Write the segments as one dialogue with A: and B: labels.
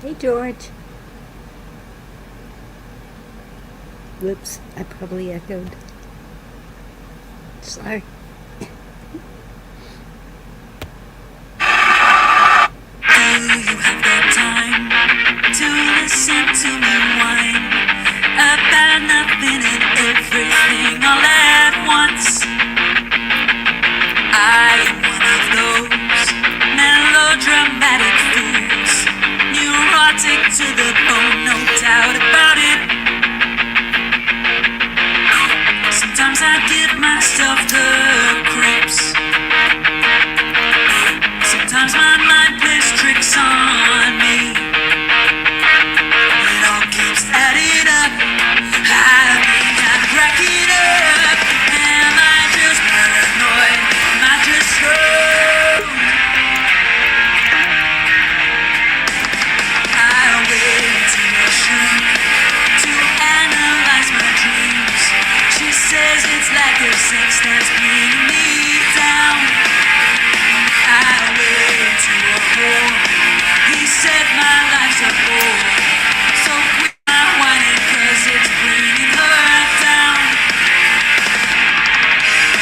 A: Hey, George. Whoops, I probably echoed. Sorry.
B: Do you have the time to listen to me whine about nothing and everything all at once? I am one of those melodramatic fools, neurotic to the bone, no doubt about it. Sometimes I give myself the creeps. Sometimes my mind plays tricks on me. It all keeps adding up. I think I'm cracking up. Am I just paranoid? Am I just slow? I wait till a shrink to analyze my dreams. She says it's lack of sex that's bringing me down. I wait to a bore. He said my life's a bore. So quit my whining 'cause it's bringing her down.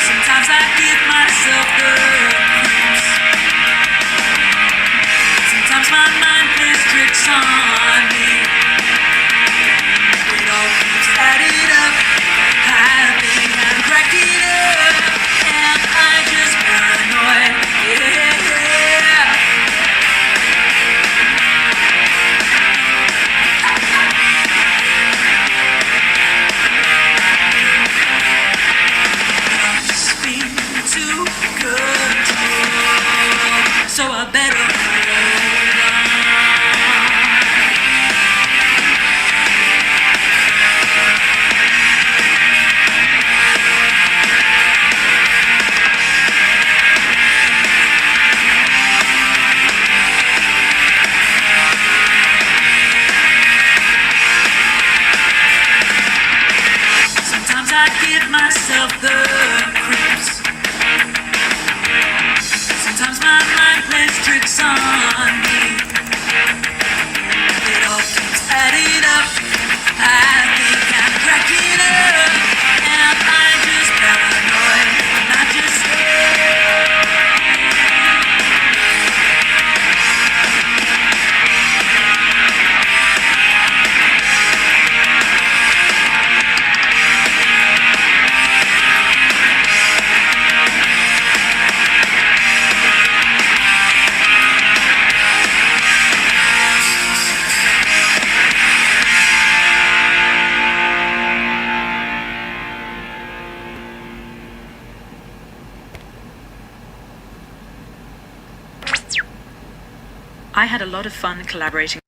B: Sometimes I give myself the creeps. Sometimes my mind plays tricks on me. It all keeps adding up. I think I'm cracking up. Am I just paranoid? Yeah. Spin to control, so I better hold on. Sometimes I give myself the creeps. Sometimes my mind plays tricks on me. It all keeps adding up. I think I'm cracking up. Am I just paranoid? Am I just I had a lot of fun collaborating.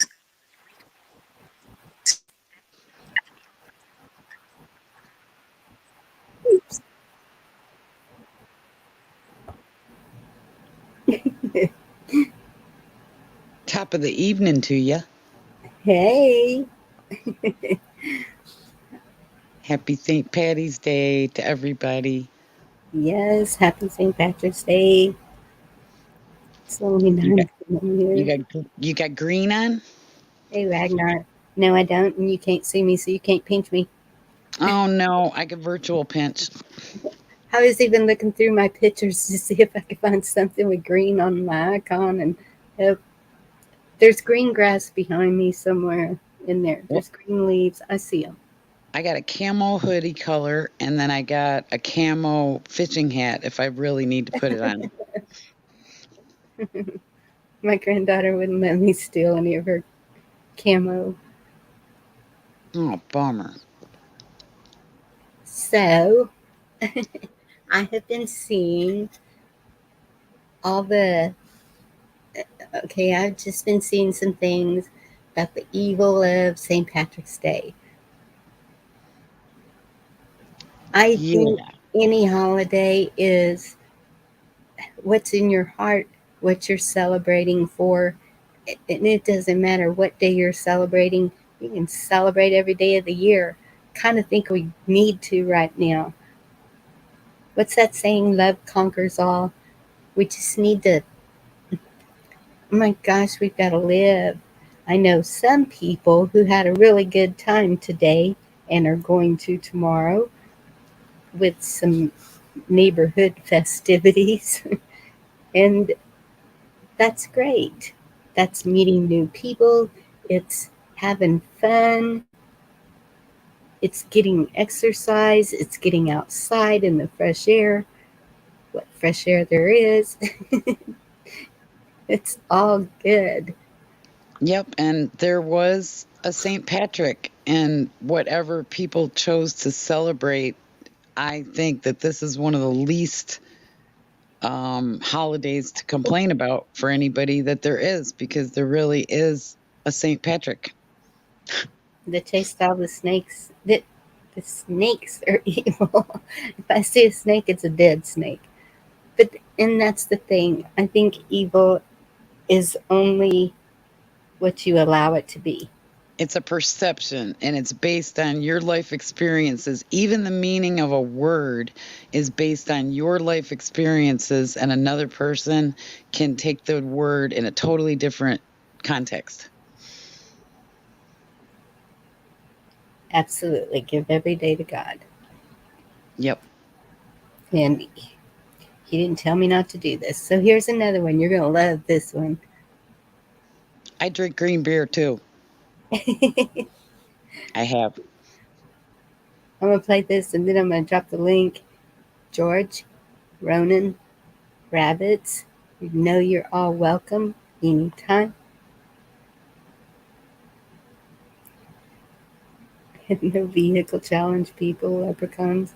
A: Oops.
C: Top of the evening to you.
A: Hey.
C: Happy St. Patty's Day to everybody.
A: Yes, happy St. Patrick's Day. It's only
C: You got
A: 9
C: you
A: here.
C: got green on?
A: Hey, Ragnar. No, I don't, and you can't see me, so you can't pinch me.
C: Oh no, I got virtual pinch.
A: I was even looking through my pictures to see if I could find something with green on my icon, and uh, there's green grass behind me somewhere in there.
C: Well,
A: There's green leaves. I see them.
C: I got a camo hoodie color and then I got a camo fishing hat if I really need to put it on.
A: My granddaughter wouldn't let me steal any of her camo.
C: Oh, bummer.
A: So, I have been seeing all the. Okay, I've just been seeing some things about the evil of St. Patrick's Day. I think
C: Yeah.
A: any holiday is what's in your heart, what you're celebrating for. And it doesn't matter what day you're celebrating, you can celebrate every day of the year. Kind of think we need to right now. What's that saying? Love conquers all. We just need to, oh my gosh, we've got to live. I know some people who had a really good time today and are going to tomorrow with some neighborhood festivities, and that's great. That's meeting new people, it's having fun, it's getting exercise, it's getting outside in the fresh air, what fresh air there is. It's all good.
C: Yep, and there was a St. Patrick, and whatever people chose to celebrate, I think that this is one of the least holidays to complain about for anybody that there is, because there really is a St. Patrick.
A: The taste all the snakes. The snakes are evil. If I see a snake, it's a dead snake. But and that's the thing. I think evil is only what you allow it to be.
C: It's a perception, and it's based on your life experiences. Even the meaning of a word is based on your life experiences, and another person can take the word in a totally different context.
A: Absolutely, give every day to God.
C: Yep.
A: And he didn't tell me not to do this. So here's another one. You're gonna love this one.
C: I drink green beer too.
A: I'm
C: I have.
A: gonna play this and then I'm gonna drop the link. George, Ronan, Rabbits, you know you're all welcome anytime. No vehicle challenge people, leprechauns.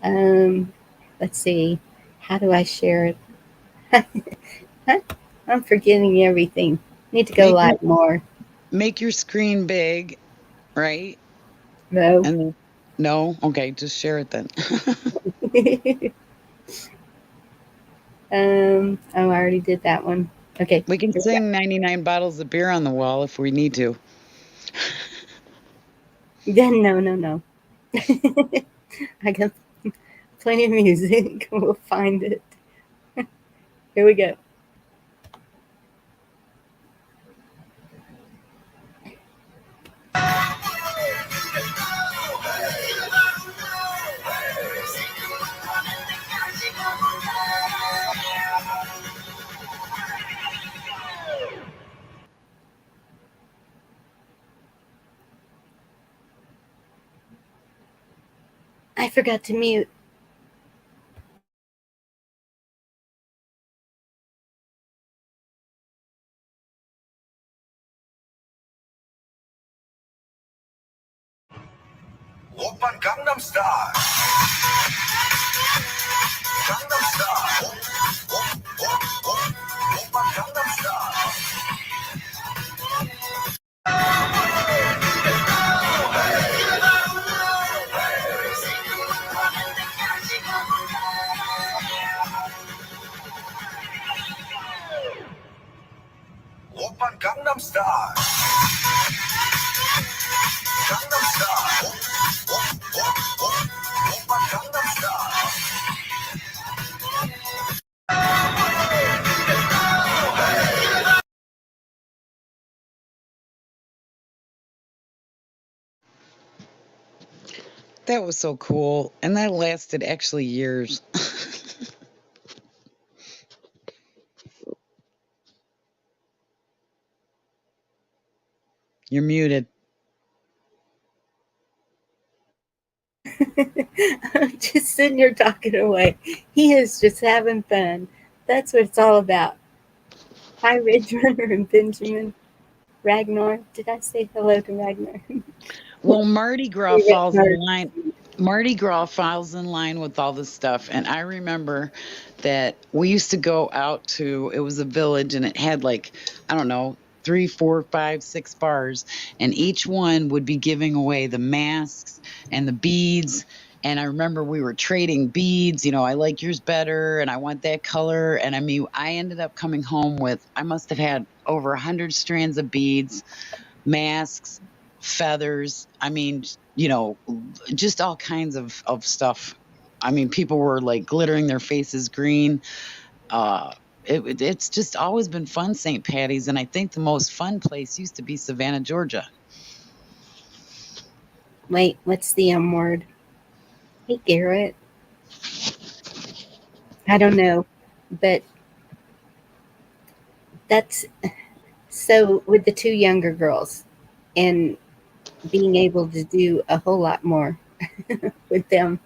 A: Um, let's see. How do I share it? I'm forgetting everything. Need to go
C: Make your
A: live more.
C: make your screen big, right?
A: No.
C: And no, okay, just share it then.
A: Oh, I already did that one. Okay,
C: We can
A: here we
C: sing 99 bottles of beer on the wall if we need to.
A: go. Then no, no, no. I got plenty of music. We'll find it. Here we go. I forgot to mute.
B: Oppan Gangnam Style. Gangnam Style. Oppan Gangnam Style. Oppan Gangnam Style. Gangnam Style. Oppan Gangnam Style.
C: That was so cool. And that lasted actually years. You're muted.
A: I'm just sitting here talking away. He is just having fun. That's what it's all about. Hi, Ridge Runner and Benjamin. Ragnar. Did I say hello to Ragnar?
C: Well, Mardi Gras
A: Hey,
C: falls in
A: Ragnar.
C: line. Mardi Gras falls in line with all this stuff. And I remember that we used to go out to, it was a village and it had like, I don't know, 3, 4, 5, 6 bars. And each one would be giving away the masks and the beads. And I remember we were trading beads. I like yours better and I want that color. And I mean, I ended up coming home with, I must have had over 100 strands of beads, masks, feathers. I mean, just all kinds of stuff. I mean, people were like glittering their faces green. it's just always been fun, St. Patty's, and I think the most fun place used to be Savannah, Georgia.
A: Wait, what's the word? Hey, Garrett. I don't know, but that's so with the two younger girls and being able to do a whole lot more with them.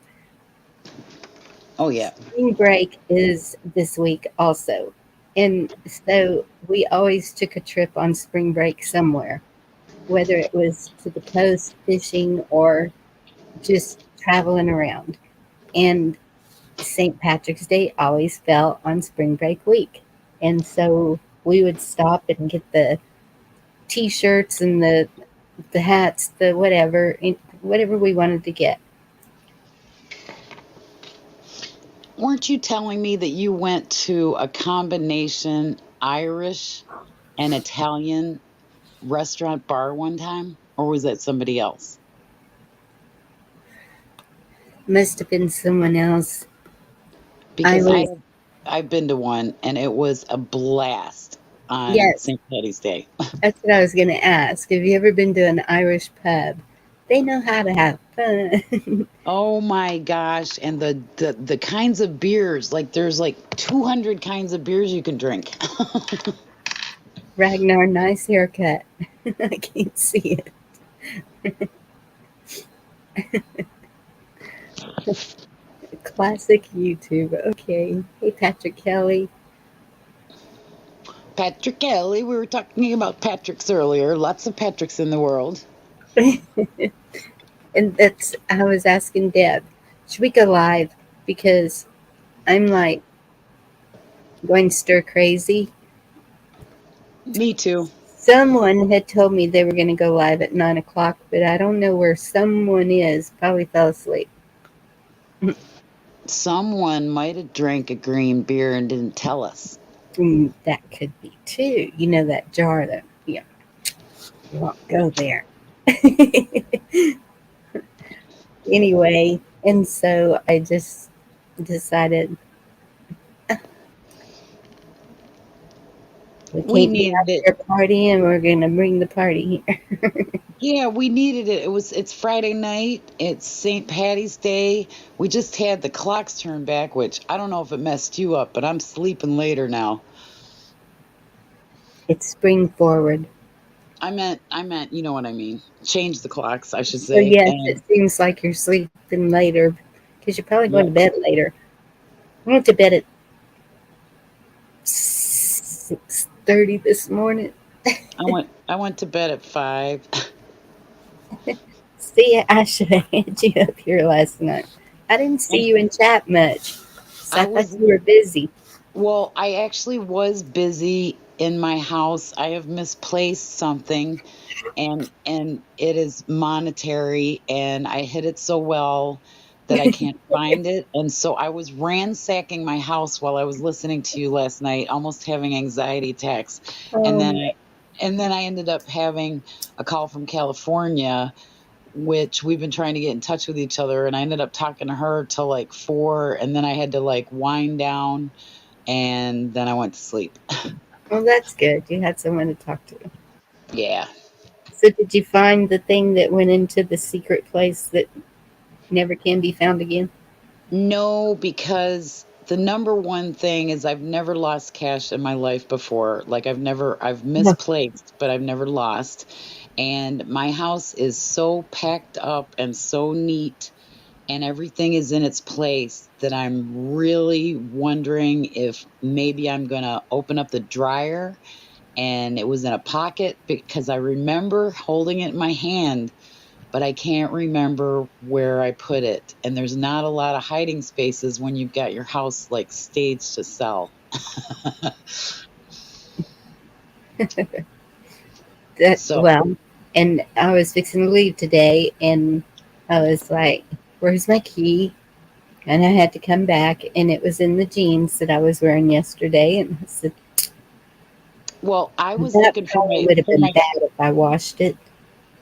C: Oh yeah.
A: Spring break is this week also. And so we always took a trip on spring break somewhere, whether it was to the coast fishing or just traveling around. And St. Patrick's Day always fell on spring break week. And so we would stop and get the t-shirts and the hats, the whatever we wanted to get.
C: Weren't you telling me that you went to a combination Irish and Italian restaurant bar one time? Or was that somebody else?
A: Must have been someone else. I
C: Because
A: was
C: I've been to one and it was a blast on
A: Yes,
C: St. Patty's Day.
A: that's what I was going to ask. Have you ever been to an Irish pub? They know how to have fun.
C: Oh my gosh. And the kinds of beers, like there's like 200 kinds of beers you can drink.
A: Ragnar, nice haircut. I can't see it. Classic YouTube. Okay. Hey, Patrick Kelly.
C: Patrick Kelly, we were talking about Patricks earlier. Lots of Patricks in the world.
A: And I was asking Deb, should we go live? Because I'm like going stir crazy.
C: Me too.
A: Someone had told me they were going to go live at 9 o'clock, but I don't know where someone is. Probably fell asleep.
C: Someone might have drank a green beer and didn't tell us.
A: That could be too. You know that jar that you won't go there. Anyway, and so I just decided we
C: We
A: can't be
C: needed
A: out
C: it.
A: there partying. We're gonna bring the party here.
C: Yeah, we needed it. It's Friday night. It's St. Patty's Day. We just had the clocks turned back, which I don't know if it messed you up, but I'm sleeping later now.
A: It's spring forward.
C: I meant, you know what I mean. Change the clocks, I should
A: So
C: say.
A: yes,
C: And
A: it seems like you're sleeping later because you're probably going to
C: yep,
A: bed later. I went to bed at 6:30 this morning.
C: I went to bed at 5.
A: See, I should have had you up here last night. I didn't see
C: I
A: you in chat much, so I
C: I
A: thought
C: was
A: you were busy.
C: well, I actually was busy in my house. I have misplaced something and it is monetary and I hid it so well that I can't find it. And so I was ransacking my house while I was listening to you last night, almost having anxiety attacks. And then
A: Um,
C: I and then I ended up having a call from California, which we've been trying to get in touch with each other. And I ended up talking to her till like 4. And then I had to like wind down and then I went to sleep.
A: well, that's good. You had someone to talk to.
C: Yeah.
A: So, did you find the thing that went into the secret place that never can be found again?
C: No, because the number one thing is I've never lost cash in my life before. Like I've
A: No.
C: misplaced, but I've never lost. And my house is so packed up and so neat and everything is in its place that I'm really wondering if maybe I'm going to open up the dryer and it was in a pocket because I remember holding it in my hand, but I can't remember where I put it. And there's not a lot of hiding spaces when you've got your house like staged to sell.
A: That
C: So,
A: well, and I was fixing to leave today, and I was like, "Where's my key?" And I had to come back, and it was in the jeans that I was wearing yesterday. And I said,
C: well, I was
A: "That
C: looking
A: probably would have
C: for
A: been
C: my
A: bad if I washed it."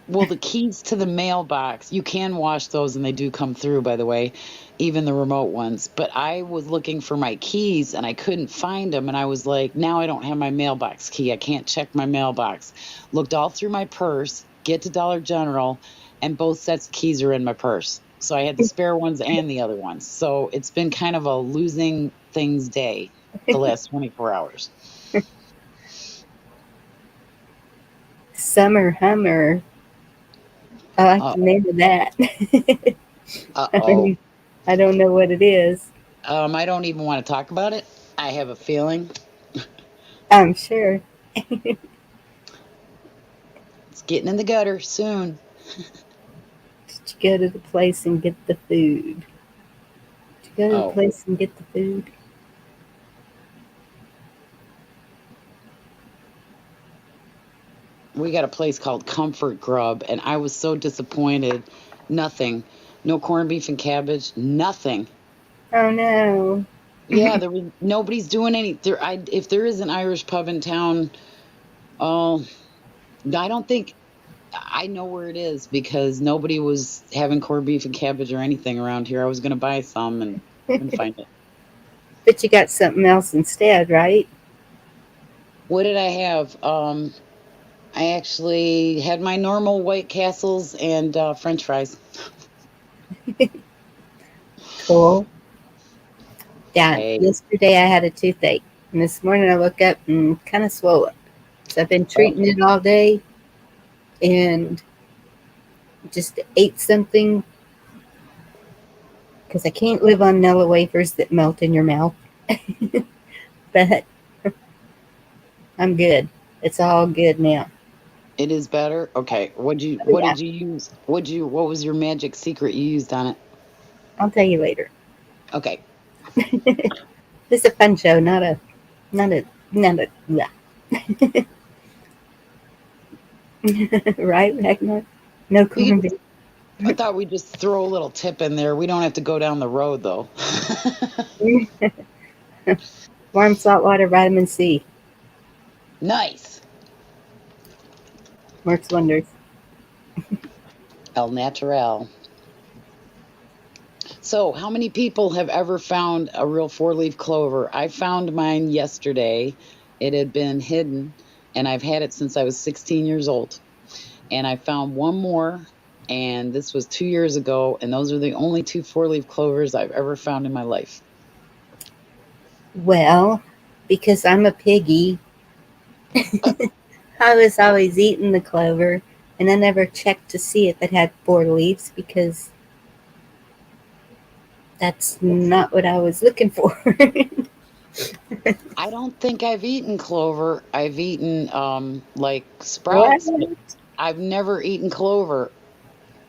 C: well, the keys to the mailbox. You can wash those and they do come through, by the way. even the remote ones. But I was looking for my keys and I couldn't find them. And I was like, now I don't have my mailbox key. I can't check my mailbox. Looked all through my purse, get to Dollar General, and both sets of keys are in my purse. So I had the spare ones and the other ones. So it's been kind of a losing things day the last 24 hours.
A: Summer Hummer. I like
C: Uh
A: the name of that.
C: oh.
A: I don't know what it is.
C: I don't even want to talk about it. I have a feeling
A: I'm sure.
C: it's getting in the gutter soon.
A: Did you go to the place and get the food? Did you go to the
C: Oh,
A: place and get the food?
C: we got a place called Comfort Grub, and I was so disappointed. Nothing. No corned beef and cabbage. Nothing.
A: Oh no.
C: Yeah, there was nobody's doing any. There, if there is an Irish pub in town, oh, I don't think I know where it is because nobody was having corned beef and cabbage or anything around here. I was gonna buy some and couldn't find it.
A: But you got something else instead, right?
C: What did I have? I actually had my normal White Castles and French fries.
A: Cool. Yeah,
C: Hey,
A: yesterday I had a toothache. And this morning I woke up and kind of swollen. So I've been treating
C: okay.
A: it all day and just ate something because I can't live on Nella wafers that melt in your mouth. But I'm good. It's all good now.
C: It is better. Okay.
A: Oh,
C: What
A: yeah,
C: did you use? What was your magic secret you used on it?
A: I'll tell you later.
C: Okay.
A: This is a fun show, not a, not a, yeah. Right, Ragnar? No
C: We could
A: corned beef.
C: I thought we'd just throw a little tip in there. We don't have to go down the road though.
A: Warm salt water, vitamin C.
C: Nice.
A: Works wonders.
C: El natural. So, how many people have ever found a real four-leaf clover? I found mine yesterday. It had been hidden, and I've had it since I was 16 years old. And I found one more, and this was 2 years ago, and those are the only two four-leaf clovers I've ever found in my life.
A: Well, because I'm a piggy, I was always eating the clover, and I never checked to see if it had four leaves because that's not what I was looking for.
C: I don't think I've eaten clover. I've eaten like
A: What?
C: sprouts, but I've never eaten clover.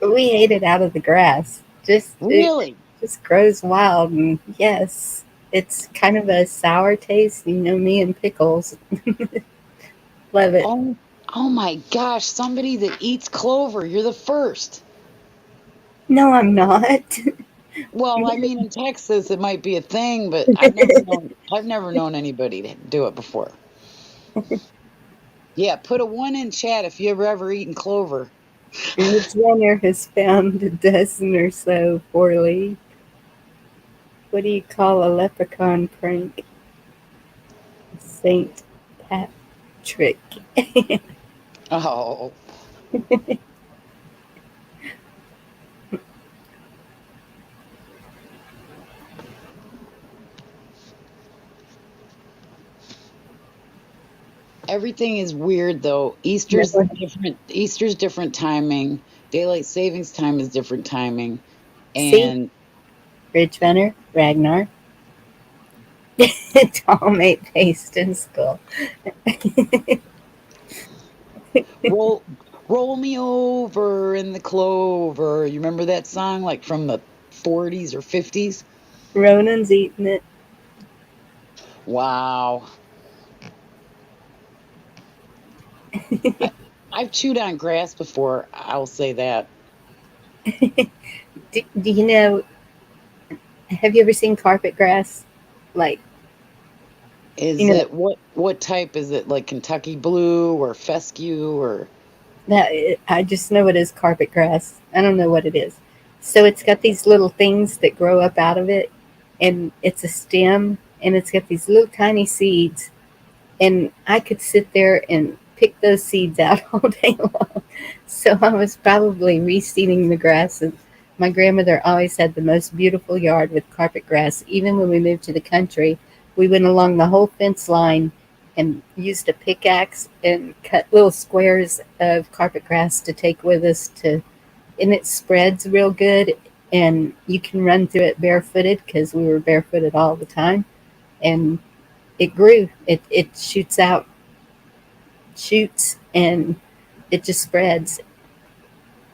A: We ate it out of the grass. It
C: Really?
A: just grows wild, and yes, it's kind of a sour taste. You know me and pickles. Love it.
C: Oh, oh my gosh, somebody that eats clover. You're the first.
A: No, I'm not.
C: Well, I mean in Texas it might be a thing, but I've never known anybody to do it before. Yeah, put a one in chat if you ever eaten clover.
A: Ridge Runner has found a dozen or so poorly. What do you call a leprechaun prank? Saint Patrick.
C: Oh, everything is weird though. Easter's different timing. Daylight savings time is different timing.
A: See,
C: And
A: Ridge Runner, Ragnar, Tall mate paste in school.
C: roll roll me over in the clover. You remember that song like from the 40s or 50s?
A: Ronan's eating it.
C: Wow. I, I've chewed on grass before, I'll say that.
A: Do you know? Have you ever seen carpet grass? Like, you
C: Is
A: know,
C: it what type is it? Like Kentucky blue or fescue or
A: that I just know it is carpet grass. I don't know what it is. So it's got these little things that grow up out of it, and it's a stem, and it's got these little tiny seeds, and I could sit there and pick those seeds out all day long. So I was probably reseeding the grass. And my grandmother always had the most beautiful yard with carpet grass. Even when we moved to the country, we went along the whole fence line and used a pickaxe and cut little squares of carpet grass to take with us to, and it spreads real good, and you can run through it barefooted because we were barefooted all the time, and it grew. It shoots out shoots, and it just spreads.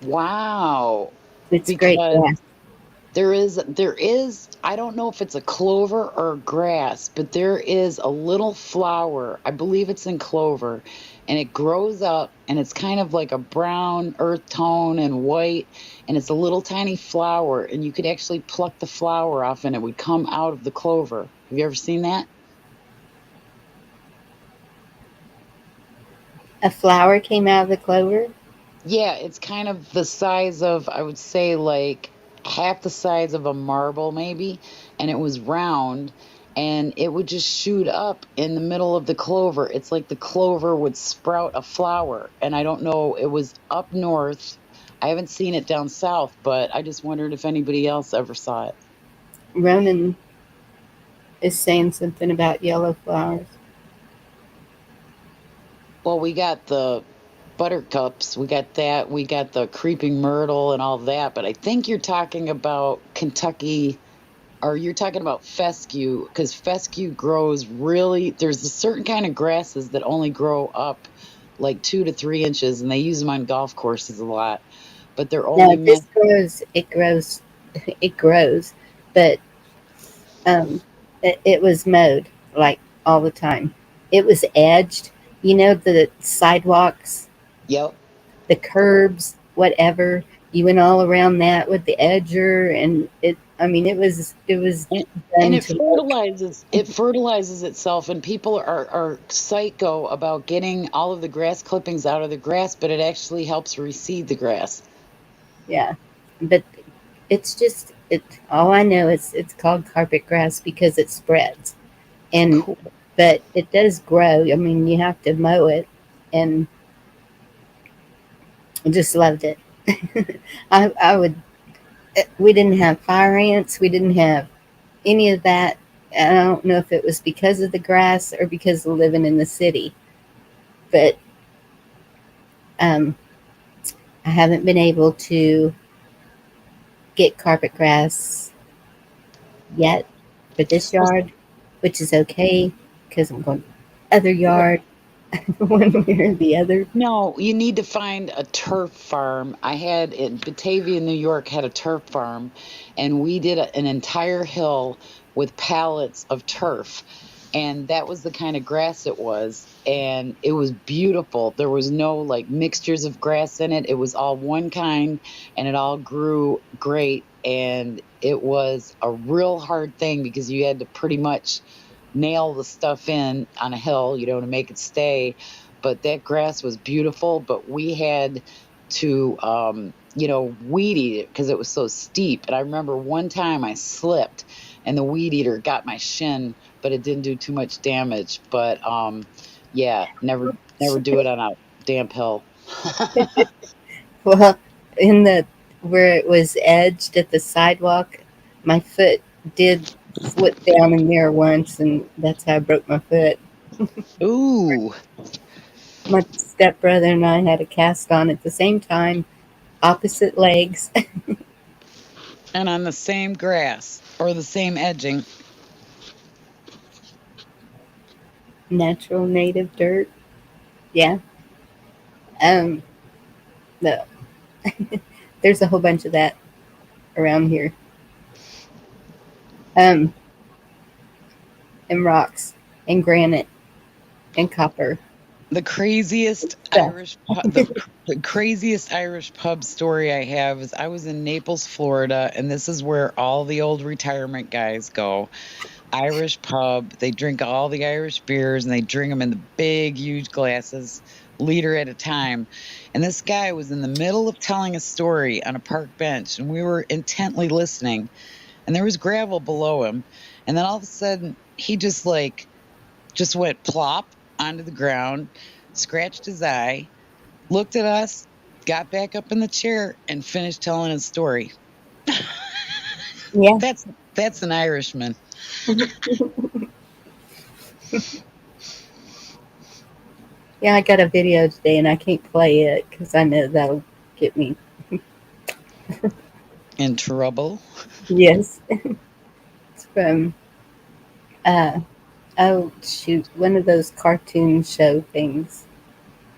C: Wow.
A: It's great
C: Because
A: grass.
C: there is I don't know if it's a clover or a grass, but there is a little flower. I believe it's in clover, and it grows up and it's kind of like a brown earth tone and white, and it's a little tiny flower, and you could actually pluck the flower off and it would come out of the clover. Have you ever seen that?
A: A flower came out of the clover.
C: Yeah, it's kind of the size of, I would say, like half the size of a marble, maybe. And it was round, and it would just shoot up in the middle of the clover. It's like the clover would sprout a flower. And I don't know, it was up north. I haven't seen it down south, but I just wondered if anybody else ever saw it.
A: Ronan is saying something about yellow flowers.
C: Well, we got the buttercups, we got that, we got the creeping myrtle and all that, but I think you're talking about Kentucky, or you're talking about fescue, because fescue grows really, there's a certain kind of grasses that only grow up like 2 to 3 inches, and they use them on golf courses a lot, but they're only
A: No,
C: meant.
A: this grows. It grows. It grows, but um, it was mowed like all the time. It was edged. You know the sidewalks,
C: Yep.
A: the curbs, whatever. You went all around that with the edger, and it. I mean, it was
C: And, and
A: done
C: it
A: to look.
C: fertilizes itself, and people are psycho about getting all of the grass clippings out of the grass, but it actually helps reseed the grass.
A: Yeah, but it's just it. All I know is it's called carpet grass because it spreads, and
C: Cool.
A: but it does grow. I mean, you have to mow it, and I just loved it. I would. We didn't have fire ants. We didn't have any of that. I don't know if it was because of the grass or because of living in the city, but um, I haven't been able to get carpet grass yet for this
C: Well,
A: yard, which is okay because I'm going to the other yard one way or the other.
C: no, you need to find a turf farm. I had in Batavia, New York, had a turf farm, and we did an entire hill with pallets of turf. And that was the kind of grass it was. And it was beautiful. There was no like mixtures of grass in it. It was all one kind, and it all grew great. And it was a real hard thing because you had to pretty much nail the stuff in on a hill, to make it stay. But that grass was beautiful, but we had to, weed eat it because it was so steep. And I remember one time I slipped and the weed eater got my shin, but it didn't do too much damage. But yeah, never do it on a damp hill.
A: Well, in the where it was edged at the sidewalk, my foot did slip down in there once, and that's how I broke my foot.
C: Ooh,
A: My stepbrother and I had a cast on at the same time, opposite legs.
C: and on the same grass or the same edging.
A: Natural native dirt. Yeah. Um. No, there's a whole bunch of that around here. Um. And rocks, and granite, and copper stuff.
C: The craziest Irish pub story I have is I was in Naples, Florida, and this is where all the old retirement guys go. Irish pub. They drink all the Irish beers and they drink them in the big, huge glasses, liter at a time. And this guy was in the middle of telling a story on a park bench, and we were intently listening. And there was gravel below him. And then all of a sudden, he just went plop onto the ground, scratched his eye, looked at us, got back up in the chair, and finished telling his story.
A: Yeah.
C: That's an Irishman.
A: Yeah, I got a video today and I can't play it because I know that'll get me.
C: In trouble.
A: Yes. It's from, uh, oh, shoot, one of those cartoon show things.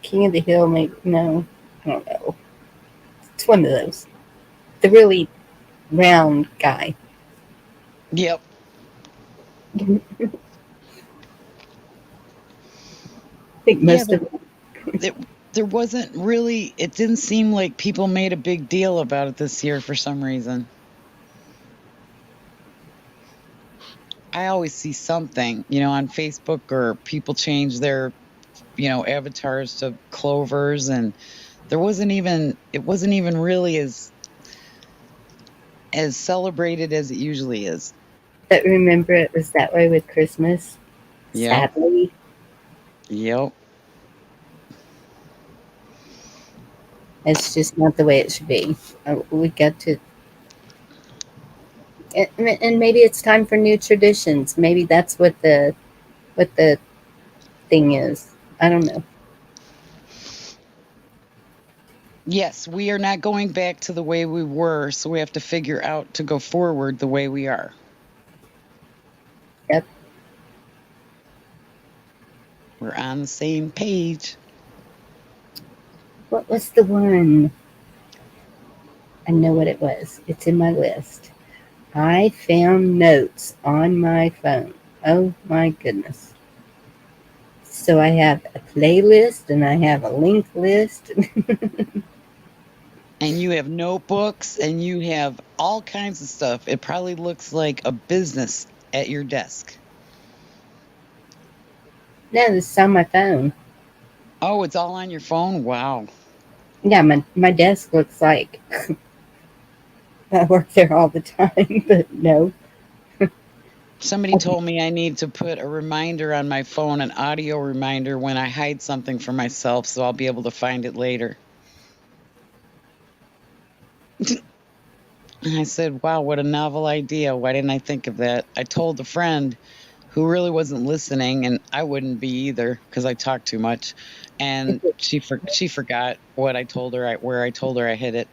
A: King of the Hill, maybe? No, I don't know. It's one of those. The really round guy.
C: Yep.
A: I think
C: Yeah,
A: most of
C: it, there wasn't really, it didn't seem like people made a big deal about it this year for some reason. I always see something, on Facebook, or people change their, avatars to clovers, and it wasn't even really as celebrated as it usually is.
A: but remember it was that way with Christmas.
C: Yep.
A: Sadly,
C: Yep.
A: it's just not the way it should be. We got to, and maybe it's time for new traditions. Maybe that's what the thing is. I don't know.
C: Yes, we are not going back to the way we were, so we have to figure out to go forward the way we are.
A: Yep.
C: We're on the same page.
A: What was the one? I know what it was. It's in my list. I found notes on my phone. Oh my goodness. So I have a playlist and I have a link list.
C: And you have notebooks and you have all kinds of stuff. It probably looks like a business at your desk.
A: No, this is on my phone.
C: Oh, it's all on your phone? Wow.
A: Yeah, my desk looks like I work there all the time, but no.
C: Somebody told me I need to put a reminder on my phone, an audio reminder, when I hide something from myself, so I'll be able to find it later. And I said, wow, what a novel idea. Why didn't I think of that? I told a friend who really wasn't listening, and I wouldn't be either because I talk too much. And she forgot what I told her, where I told her I hid it.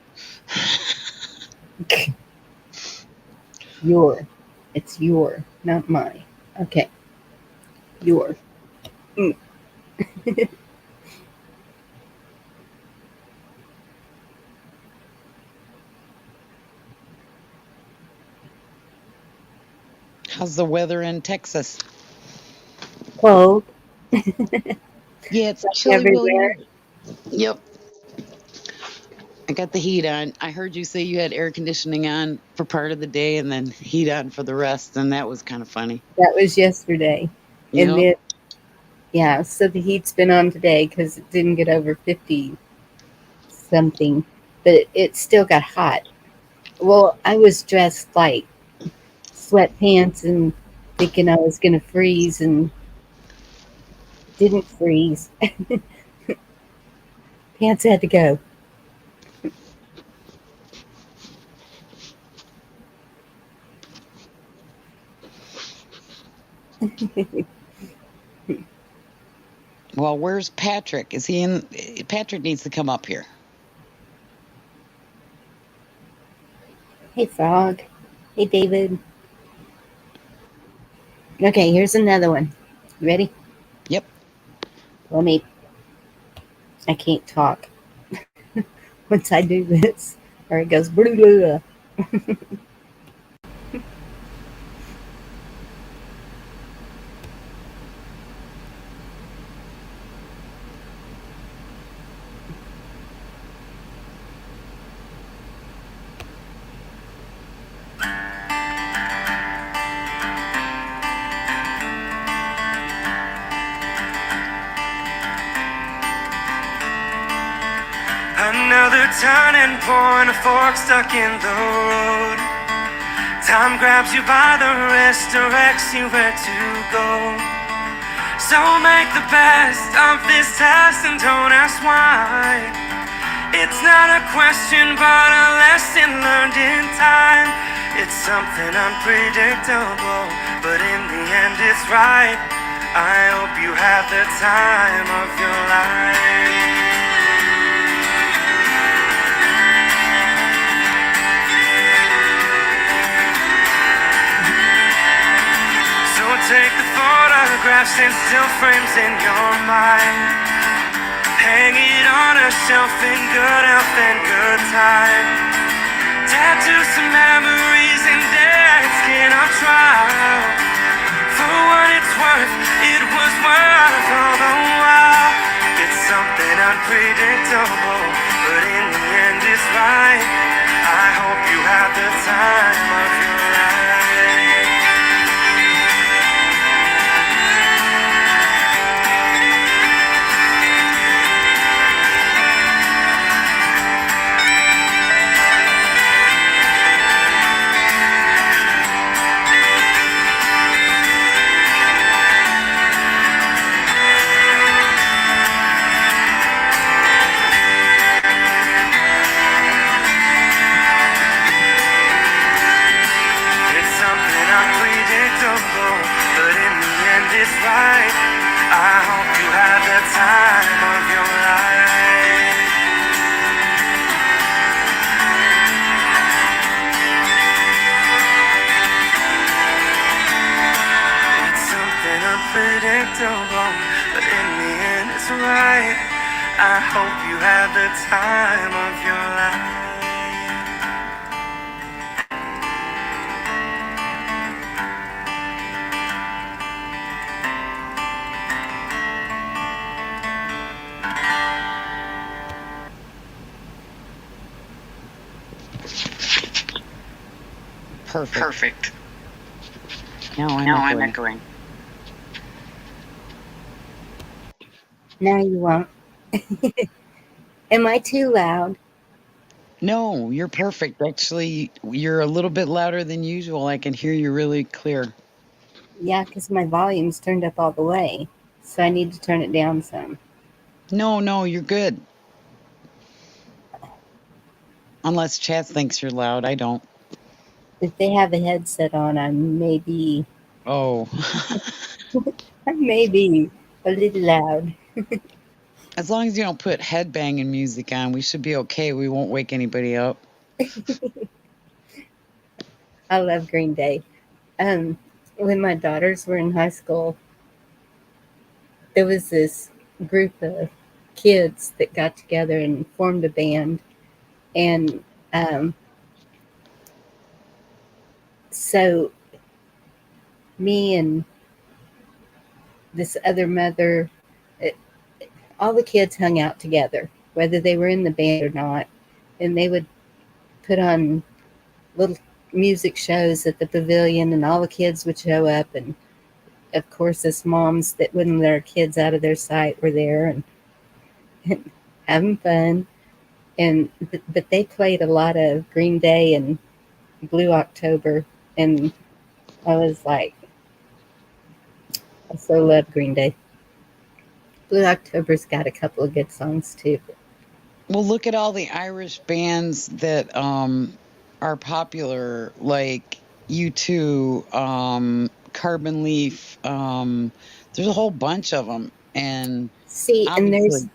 A: Your. It's your, not mine. Okay. Your. Mm.
C: How's the weather in Texas?
A: Cold
C: Yeah, it's chilly really.
A: everywhere.
C: Yep. I got the heat on. I heard you say you had air conditioning on for part of the day and then heat on for the rest, and that was kind of funny.
A: That was yesterday. And
C: Yep.
A: then, yeah, so the heat's been on today because it didn't get over 50 something, but it still got hot. Well, I was dressed like sweatpants and thinking I was going to freeze and didn't freeze. Pants had to go.
C: Well, where's Patrick? Is he in? Patrick needs to come up here.
A: Hey, Frog. Hey, David. Okay, here's another one. You ready?
C: Yep.
A: Let me. I can't talk once I do this, or it goes blah, blah, blah.
B: another turning point, a fork stuck in the road. Time grabs you by the wrist, directs you where to go. So make the best of this test and don't ask why. It's not a question but a lesson learned in time. It's something unpredictable, but in the end it's right. I hope you have the time of your life. So take the photographs and still frames in your mind. Hang it on a shelf in good health and good time. Tattoo some memories and dead skin on trial. For what it's worth, it was worth all the while. It's something unpredictable, but in the end it's right. I hope you have the time of your life. But in the end it's right. I hope you have the time of your life. It's something unpredictable, but in the end it's right. I hope you have the time of your life.
C: Perfect. Now I'm echoing.
A: Now you won't. Am I too loud?
C: No, you're perfect. Actually, you're a little bit louder than usual. I can hear you really clear.
A: Yeah, because my volume's turned up all the way. So I need to turn it down some.
C: No, you're good. Unless Chad thinks you're loud. I don't.
A: If they have a headset on, I may be
C: Oh.
A: a little loud.
C: As long as you don't put headbanging music on, we should be okay. We won't wake anybody up.
A: I love Green Day. When my daughters were in high school, there was this group of kids that got together and formed a band. And so me and this other mother, it, all the kids hung out together, whether they were in the band or not. And they would put on little music shows at the pavilion, and all the kids would show up. And of course, us moms that wouldn't let our kids out of their sight were there and having fun. And but they played a lot of Green Day and Blue October, and I was like, I so love Green Day. Blue October's got a couple of good songs too.
C: Well, look at all the Irish bands that are popular, like U2, Carbon Leaf. There's a whole bunch of them, and
A: See, and there's,
C: obviously,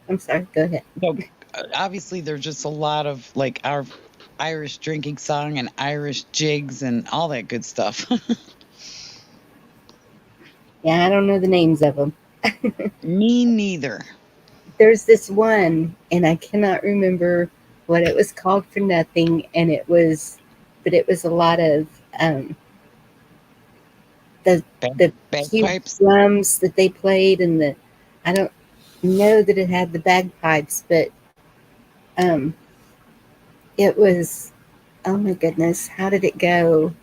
A: I'm sorry, go ahead.
C: no, obviously, there's just a lot of like our Irish drinking song and Irish jigs and all that good stuff.
A: Yeah, I don't know the names of them.
C: Me neither.
A: There's this one, and I cannot remember what it was called for nothing, and but it was a lot of um, the the cute
C: Bagpipes.
A: drums that they played, and I don't know that it had the bagpipes, but um, it was, oh my goodness, how did it go?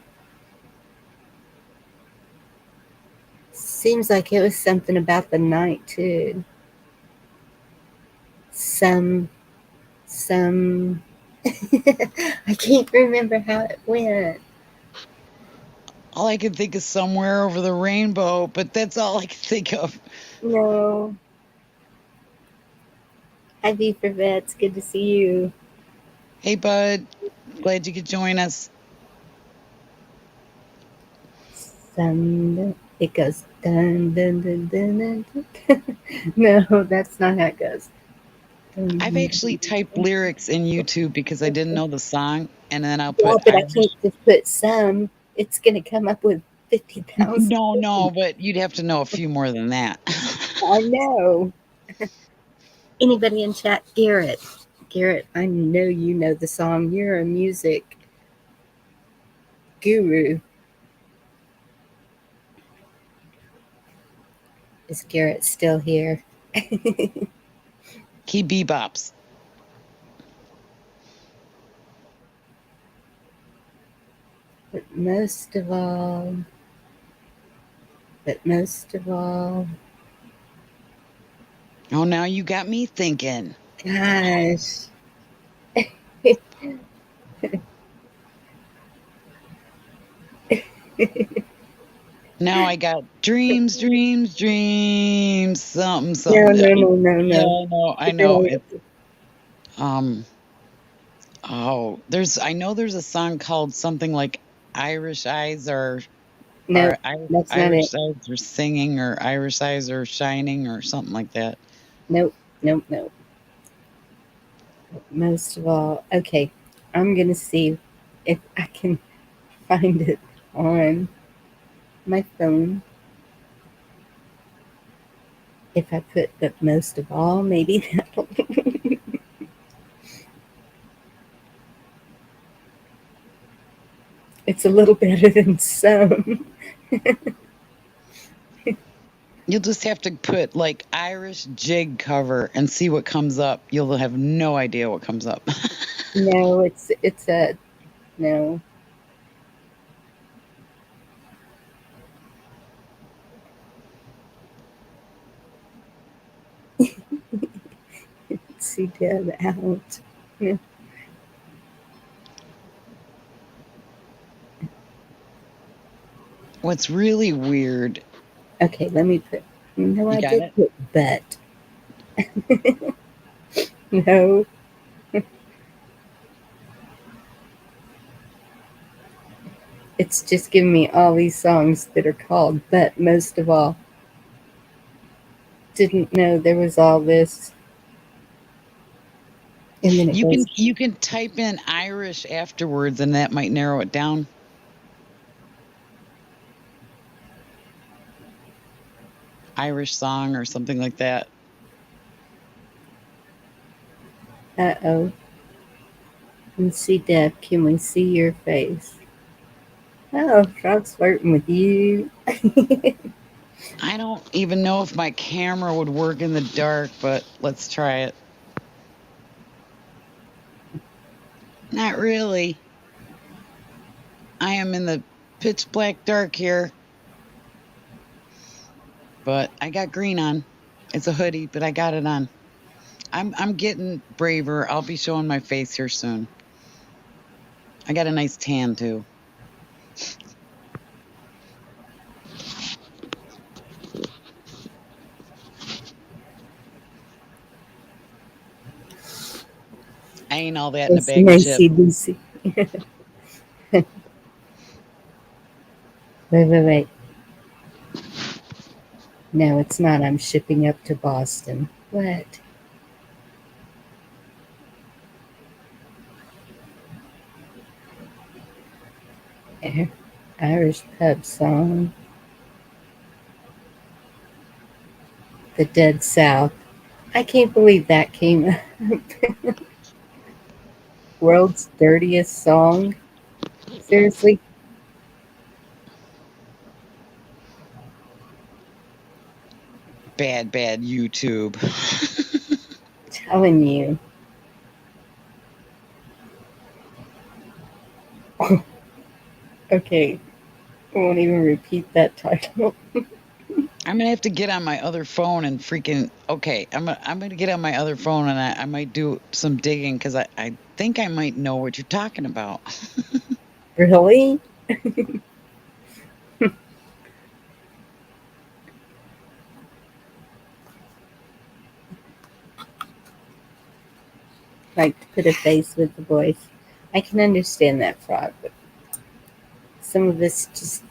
A: Seems like it was something about the night too. Some some. I can't remember how it went.
C: All I can think is somewhere over the rainbow, but that's all I can think of.
A: No. Hi, V for Vets. Good to see you.
C: Hey, bud. Glad you could join us.
A: Some. It goes dun dun dun dun dun. Dun. No, that's not how it goes. Dun,
C: I've
A: dun,
C: actually typed lyrics in YouTube because I didn't know the song, and then I'll
A: yeah,
C: put
A: but I can't
C: Irish.
A: just put some. It's going to come up with 50,000.
C: No, no, but you'd have to know a few more than that.
A: I know. Anybody in chat? Garrett. Garrett, I know you know the song. You're a music guru. Is Garrett still here?
C: He bebops.
A: But most of all, but most of all,
C: Oh, now you got me thinking.
A: gosh.
C: Now I got dreams, dreams, dreams, something,
A: No,
C: something.
A: no, no, no,
C: Yeah,
A: no.
C: I know, I know.
A: No,
C: It's um. Oh, I know there's a song called something like Irish Eyes
A: no,
C: or
A: that's not it.
C: Irish Eyes are singing or Irish Eyes are shining or something like that.
A: Nope, nope, nope. Most of all, okay, I'm going to see if I can find it on my phone. If I put the most of all, maybe that'll. It's a little better than some.
C: You'll just have to put like Irish jig cover and see what comes up. You'll have no idea what comes up.
A: No, it's a no. See Deb out. No.
C: What's really weird,
A: Okay, let me put. No,
C: you
A: I
C: got
A: did
C: it?
A: put but. No, it's just giving me all these songs that are called but most of all. Didn't know there was all this. And then it
C: You
A: goes,
C: can type in Irish afterwards and that might narrow it down. Irish song or something like that.
A: uh-oh. And see Deb, can we see your face? Oh, Frog's flirting with you.
C: I don't even know if my camera would work in the dark, but let's try it. Not really. I am in the pitch black dark here, but I got green on. It's a hoodie, but I got it on. I'm getting braver. I'll be showing my face here soon. I got a nice tan too. I ain't all that in a
A: It's
C: bag of chips.
A: Nancy Lucy. Wait, wait, wait. No, it's not. I'm shipping up to Boston. What? Irish pub song. The Dead South. I can't believe that came up. World's dirtiest song. Seriously,
C: Bad, bad YouTube.
A: telling you. Okay, I won't even repeat that title.
C: I'm gonna have to get on my other phone and freaking okay. I'm gonna get on my other phone and I might do some digging because I think I might know what you're talking about.
A: Really? Like to put a face with the voice. I can understand that, Frog, but some of us just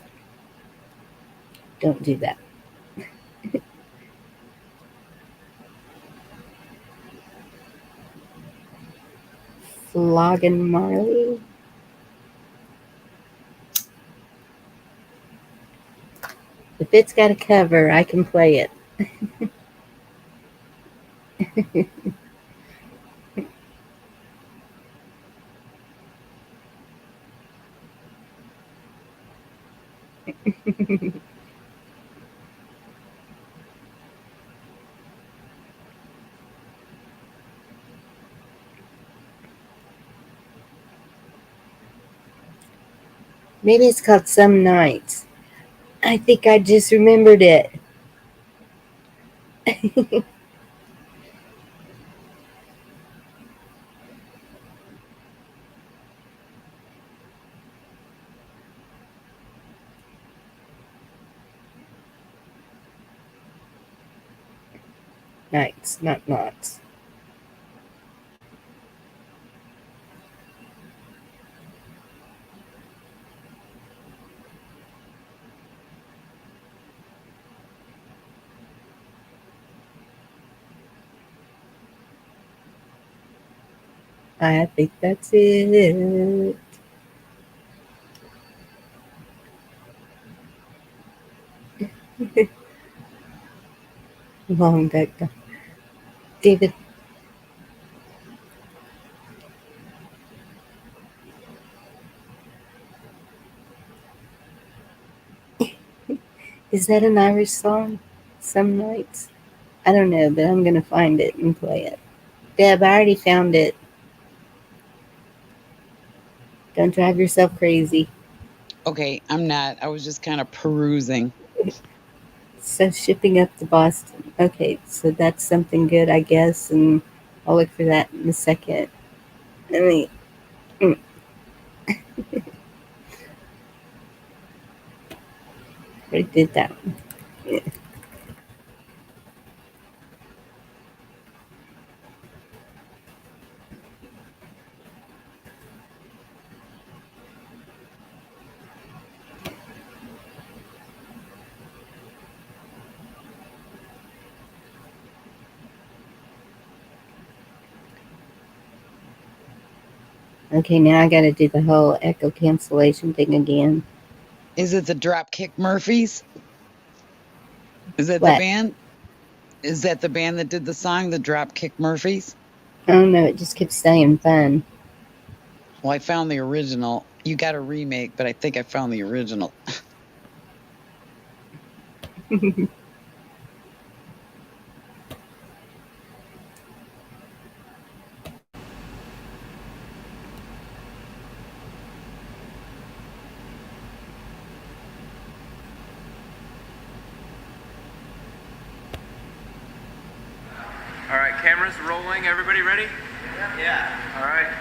A: don't do that. Flogging Marley. If it's got a cover, I can play it. Maybe it's called Some Nights. I think I just remembered it. Nights, not knots. I think that's it. Long back. David, is that an Irish song? Some Nights? I don't know, but I'm going to find it and play it. Deb, I already found it. Don't drive yourself crazy.
C: Okay, I'm not. I was just kind of perusing.
A: So shipping up to Boston. Okay, so that's something good, I guess, and I'll look for that in a second. Let me. mm, Already did that one. Yeah. Okay, now I got to do the whole echo cancellation thing again.
C: Is it the Dropkick Murphys? Is that the
A: What?
C: band? Is that the band that did the song, the Dropkick Murphys?
A: I don't know. It just keeps saying fun.
C: Well, I found the original. You got a remake, but I think I found the original.
D: All right, cameras rolling. Everybody ready? Yeah. All right.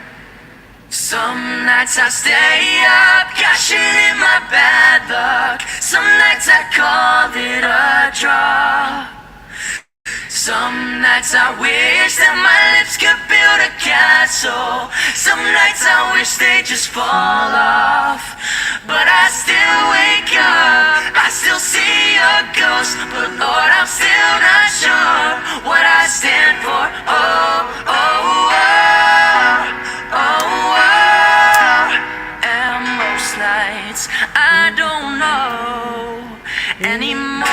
B: Some nights I stay up, cashing in my bad luck. Some nights I call it a draw. Some nights I wish that my lips could build a castle. Some nights I wish they just fall off. But I still wake up, I still see a ghost. But Lord, I'm still not sure what I stand for. Oh, oh, oh, oh, oh. And most nights I don't know anymore.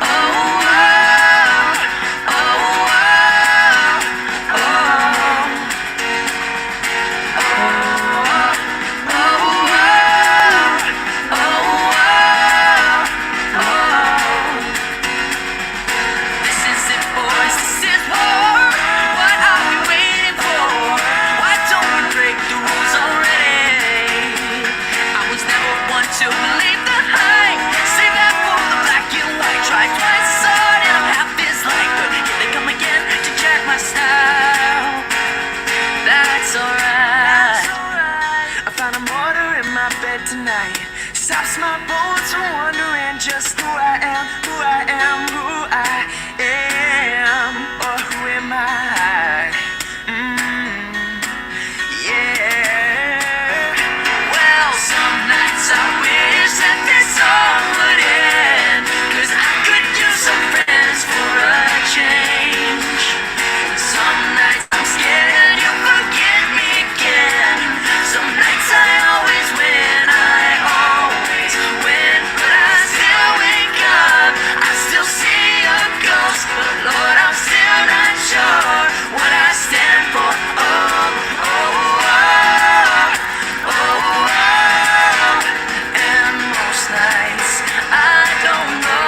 B: Oh, oh, oh, oh, oh. This is it, boys. This is war. What are we waiting for? Why don't we break the rules already? I was never one to believe the hype. Save that stops my bones from wondering just who I am, who I am, who I am, or who am I? Yeah. Well, some nights I wish that this all would end, 'cause I could use some friends for a change. Some nights I'm scared you'll forget me again. Some nights I always win, but I still wake up, I still see a ghost, but Lord, I'm still not sure what I stand for. And most nights I don't know.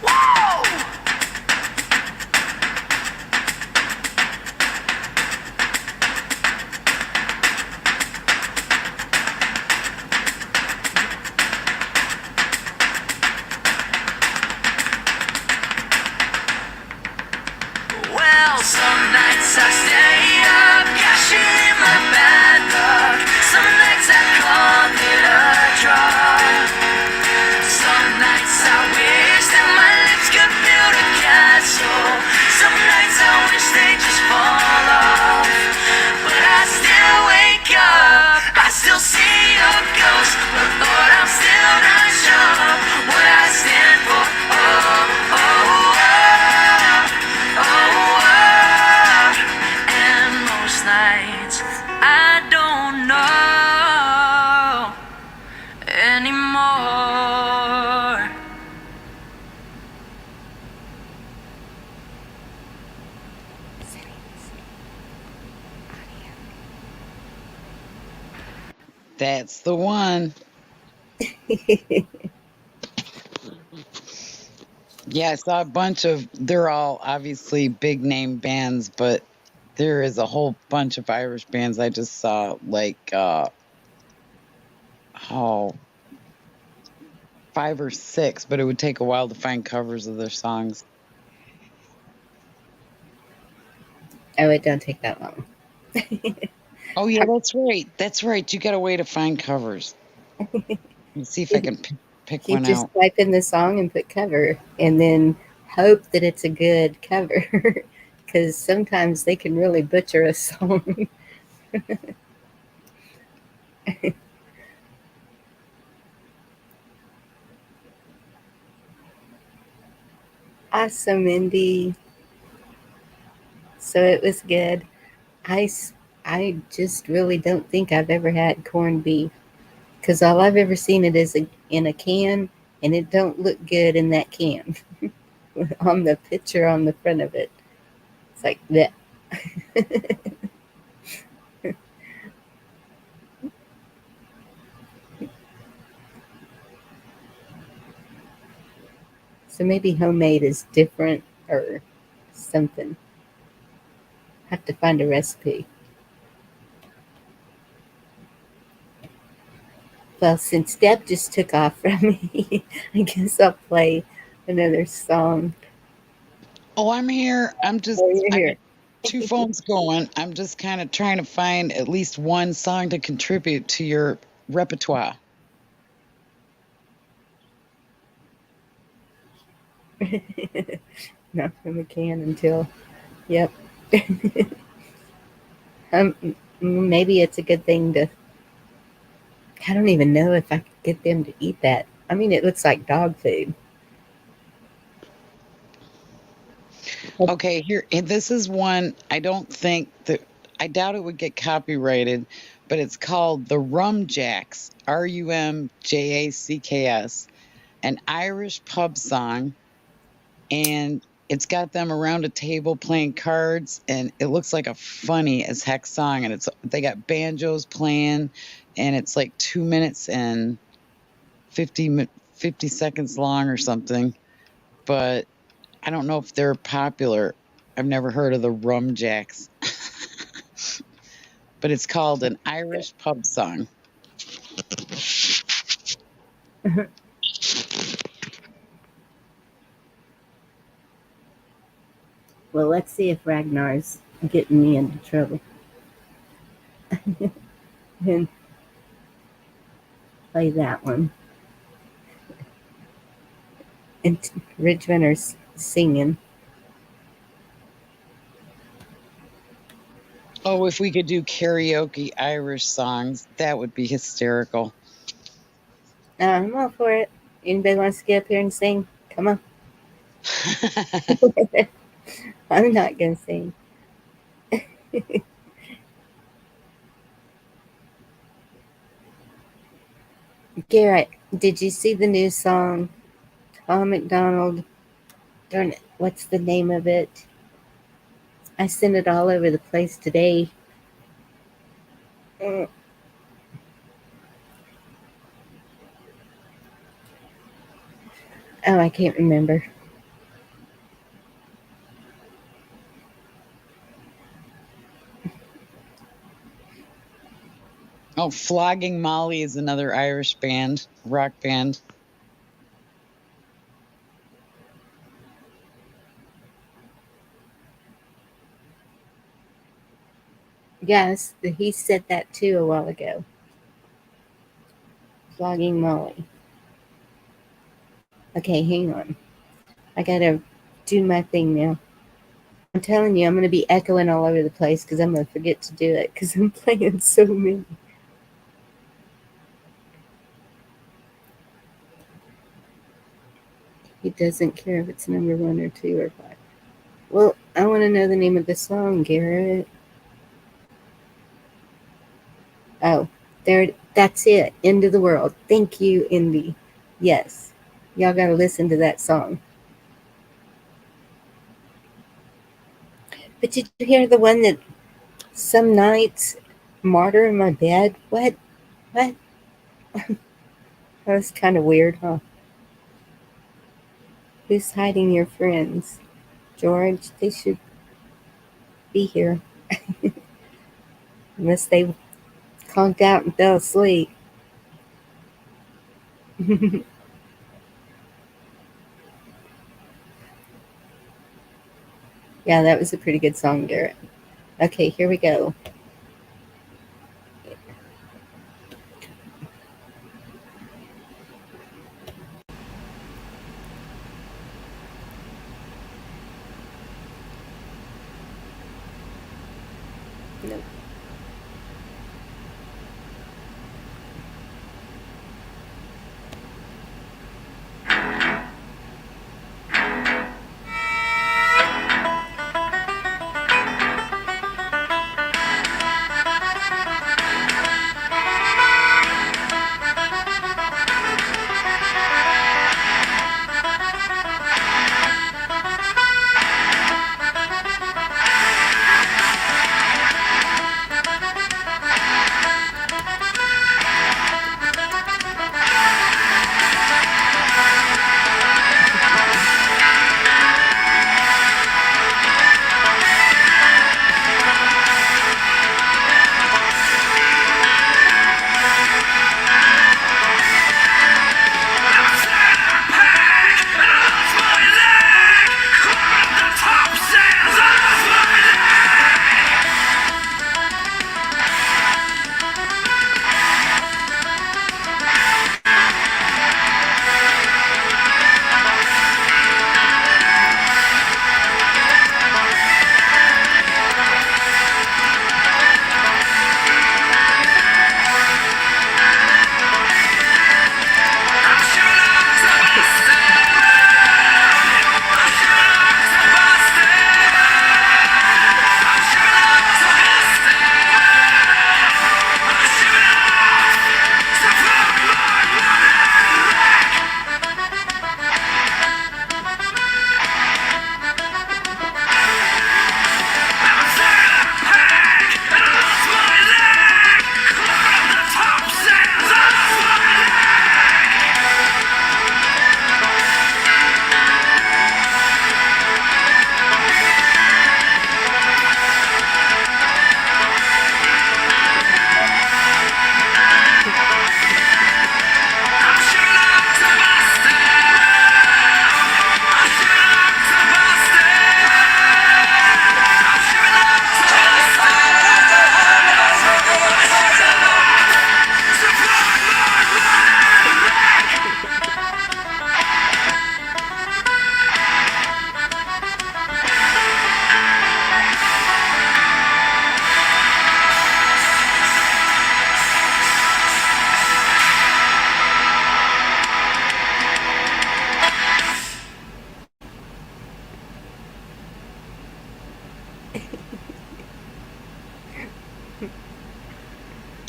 B: Whoa! Well, some nights I stay up, cashing in my bad luck. Some nights I call it a draw. Some nights I wish that my lips could build a castle. Some nights I wish they just fall off. But I still wake up, I still see a ghost, but Lord, I'm still not sure what I stand for. And most nights I don't know anymore.
C: That's the one. Yeah, I saw a bunch of, they're all obviously big name bands, but there is a whole bunch of Irish bands I just saw, like, oh, 5 or 6, but it would take a while to find covers of their songs.
A: Oh, it don't take that long.
C: Oh, yeah, that's right. That's right. You got a way to find covers. Let's see if I can pick
A: You
C: one
A: just
C: out.
A: type in the song and put cover, and then hope that it's a good cover, because sometimes they can really butcher a song. Awesome, Mindy. So it was good. I, s- I just really don't think I've ever had corned beef, because all I've ever seen it is in a can, and it don't look good in that can on the picture on the front of it. It's like that. So maybe homemade is different or something. Have to find a recipe. Well, since Deb just took off from me, I guess I'll play another song.
C: Oh, I'm here.
A: Oh, you're
C: I got
A: here.
C: 2 phones going. I'm just kind of trying to find at least one song to contribute to your repertoire.
A: Not from a can until, yep. Maybe it's a good thing to. I don't even know if I could get them to eat that. I mean, it looks like dog food.
C: Okay, here, and this is one I don't think that, I doubt it would get copyrighted, but it's called the Rumjacks, Rumjacks, an Irish pub song, and it's got them around a table playing cards, and it looks like a funny as heck song, and they got banjos playing, and it's like 2 minutes and 50 seconds long or something, but I don't know if they're popular. I've never heard of the Rumjacks, but it's called an Irish pub song.
A: Well, let's see if Ragnar's getting me into trouble. and play that one. And Ridgerunners singing.
C: Oh, if we could do karaoke Irish songs, that would be hysterical.
A: I'm all for it. Anybody wants to get up here and sing? Come on. I'm not gonna sing. Garrett, did you see the new song? Tom McDonald. Darn it, what's the name of it? I sent it all over the place today. Mm. Oh, I can't remember.
C: Oh, Flogging Molly is another Irish band, rock band.
A: Yes, he said that too a while ago. Flogging Molly. Okay, hang on. I gotta do my thing now. I'm telling you, I'm gonna be echoing all over the place because I'm gonna forget to do it because I'm playing so many. He doesn't care if it's number 1 or 2 or 5. Well, I want to know the name of the song, Garrett. Oh, there. That's it. End of the world. Thank you, Indy. Yes, y'all got to listen to that song. But did you hear the one that some nights martyr in my bed? What? What? That was kind of weird, huh? Who's hiding your friends? George, they should be here. Unless they conked out and fell asleep. Yeah, that was a pretty good song, Garrett. Okay, here we go. Nope.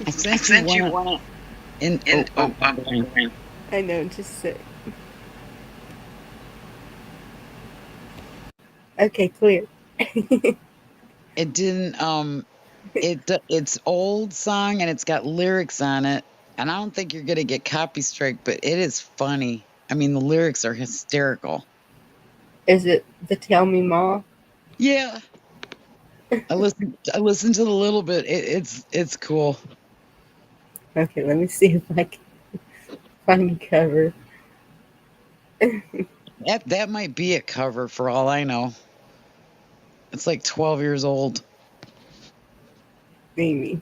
C: I sent you one in. Oh, I'm going.
A: I know, just okay, clear.
C: It didn't. It's old song and it's got lyrics on it, and I don't think you're gonna get copy strike, but it is funny. I mean, the lyrics are hysterical.
A: Is it the Tell Me Ma?
C: Yeah, I listened to a little bit. It's cool.
A: Okay, let me see if I can find the cover.
C: That might be a cover for all I know. It's like 12 years old.
A: Maybe.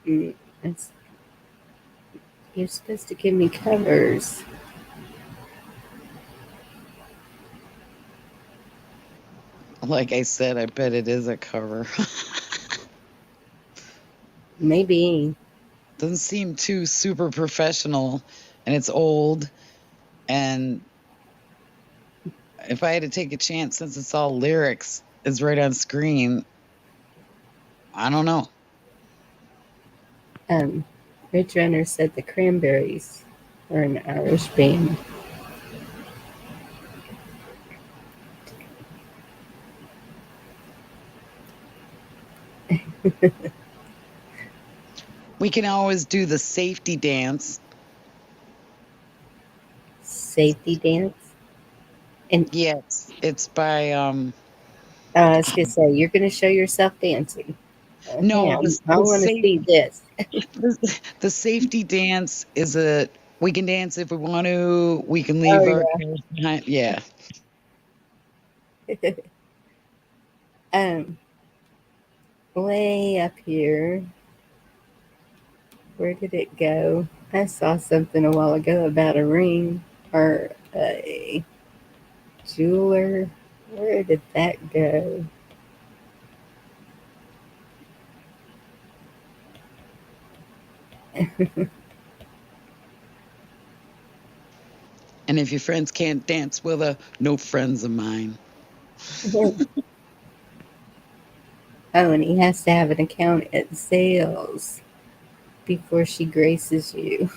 A: Mm, it's, you're supposed to give me covers.
C: Like I said, I bet it is a cover.
A: Maybe.
C: Doesn't seem too super professional, and it's old. And if I had to take a chance, since it's all lyrics, is right on screen. I don't know.
A: Um, Rich Runner said the Cranberries are an Irish band.
C: We can always do the safety dance.
A: Safety Dance. And
C: Yes, it's by
A: I was gonna say you're gonna show yourself dancing. Okay,
C: no,
A: I want to see this.
C: the safety dance is a we can dance if we want to. We can leave our
A: Oh
C: cares behind. Yeah.
A: yeah. Way up here. Where did it go? I saw something a while ago about a ring or a jeweler. Where did that go?
C: And if your friends can't dance with her, no friends of mine.
A: Oh, and he has to have an account at sales before she graces you.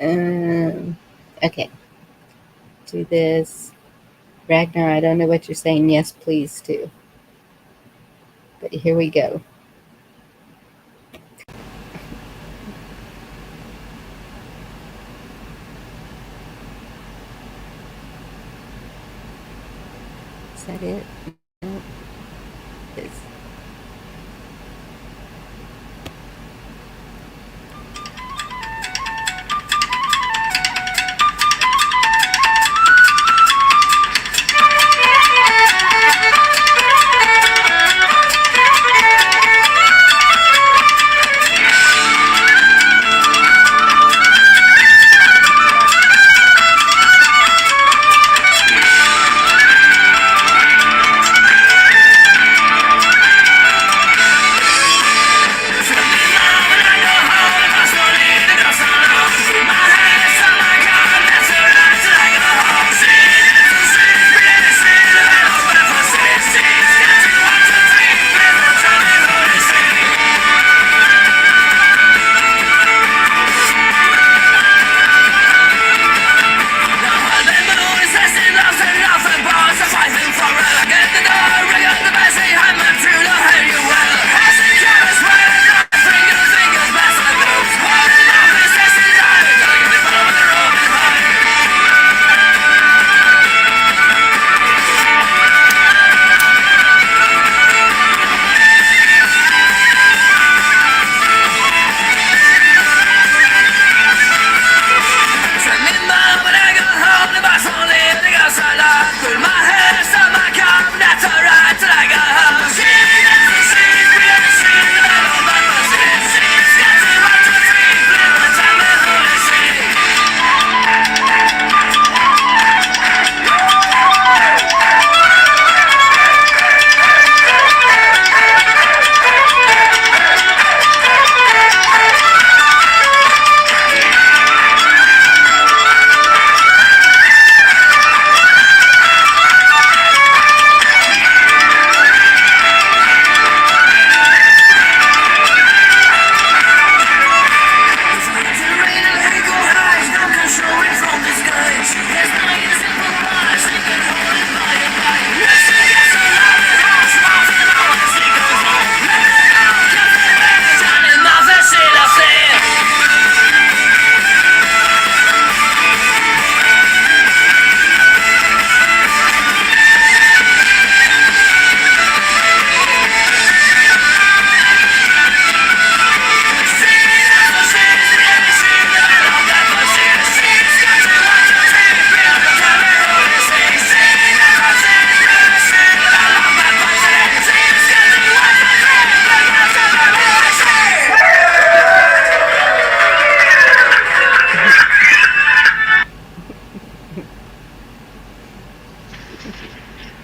A: Um, okay, do this. Ragnar, I don't know what you're saying. Yes, please, too. But here we go. Is that it? No, it's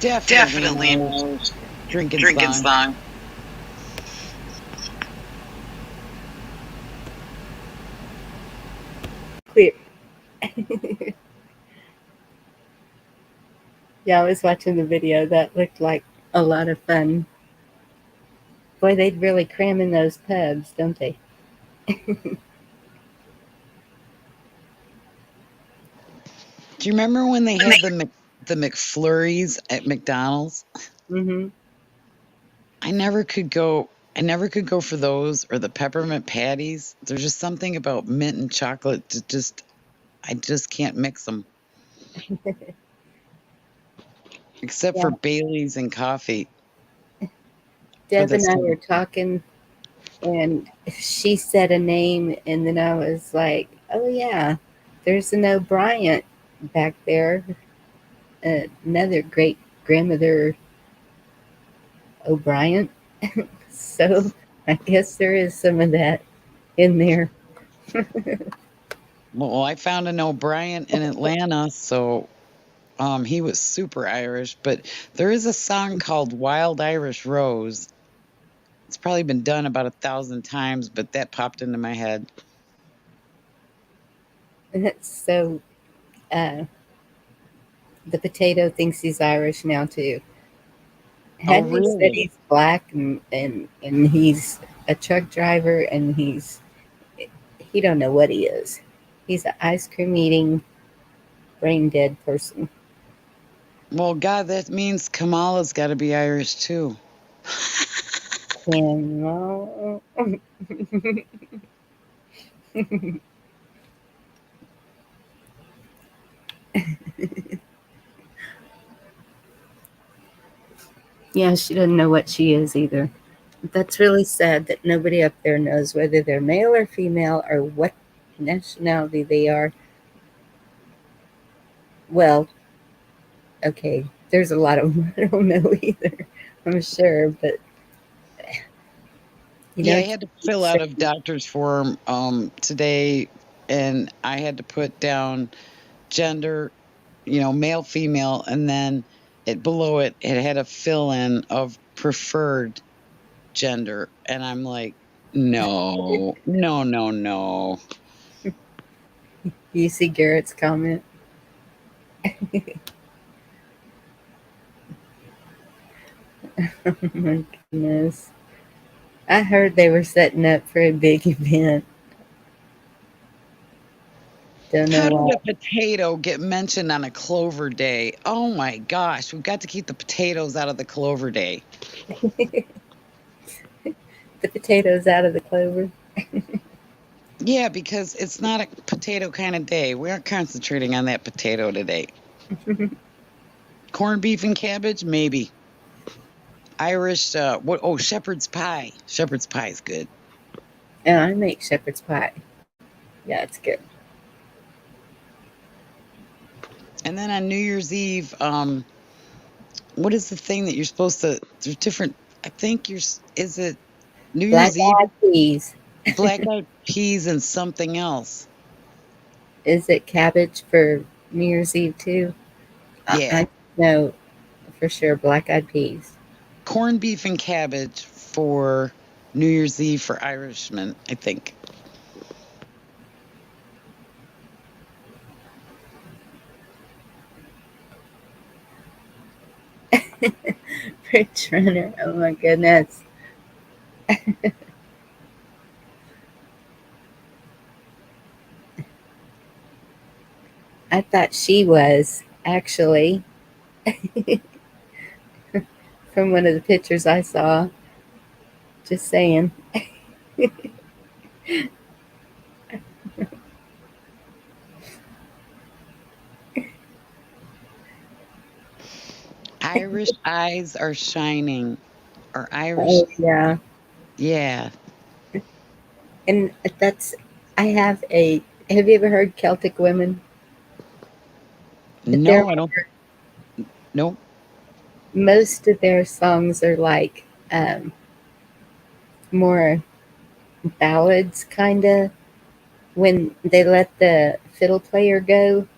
C: Definitely an Irish drinking song.
A: Clear. Yeah, I was watching the video. That looked like a lot of fun. Boy, they'd really cram in those pubs, don't they?
C: Do you remember when they had the McFlurries at McDonald's?
A: Mm-hmm.
C: I never could go. I never could go for those or the peppermint patties. There's just something about mint and chocolate. I just can't mix them. Except
A: Yeah.
C: for Bailey's and coffee. Or
A: Deb
C: the
A: and I were talking, and she said a name, and then I was like, "Oh yeah, there's an O'Brien back there, another great grandmother O'Brien." So I guess there is some of that in there.
C: Well, I found an O'Brien in Atlanta, so he was super Irish. But there is a song called "Wild Irish Rose." It's probably been done about 1,000 times, but that popped into my head.
A: So uh, the potato thinks he's Irish now too.
C: Oh,
A: Hadn't he said
C: really?
A: he's black and he's a truck driver and he don't know what he is. He's an ice cream eating brain dead person.
C: Well, God, that means Kamala's got to be Irish too.
A: Can yeah, she doesn't know what she is either. That's really sad that nobody up there knows whether they're male or female or what nationality they are. Well, okay, there's a lot of them I don't know either. I'm sure, but
C: Yeah, I
A: it's
C: had to fill out a doctor's form today, and I had to put down gender, male, female, and then below it had a fill in of preferred gender, and I'm like, no, no, no, no.
A: you see Garrett's comment. Oh my goodness. I heard they were setting up for a big event. Don't know
C: How did
A: why.
C: a potato get mentioned on a clover day? Oh my gosh, we've got to keep the potatoes out of the clover day.
A: The potatoes out of the clover.
C: Yeah, because it's not a potato kind of day. We aren't concentrating on that potato today. Corned beef and cabbage, maybe. Irish, what? Oh, shepherd's pie. Shepherd's pie is good.
A: And I make shepherd's pie. Yeah, it's good.
C: And then on New Year's Eve, what is the thing that you're supposed to? There's different. I think is it New
A: Black
C: Year's Eve?
A: eyed peas.
C: Black eyed peas and something else.
A: Is it cabbage for New Year's Eve too?
C: Yeah,
A: I know for sure black eyed peas.
C: corned beef and cabbage for New Year's Eve for Irishmen, I think.
A: Rich runner. Oh my goodness. I thought she was actually from one of the pictures I saw. Just saying.
C: Irish eyes are shining. Or Irish,
A: Oh yeah.
C: yeah.
A: And that's I have a have you ever heard Celtic women? But they're
C: No, I don't. Nope.
A: most of their songs are like more ballads kinda. When they let the fiddle player go,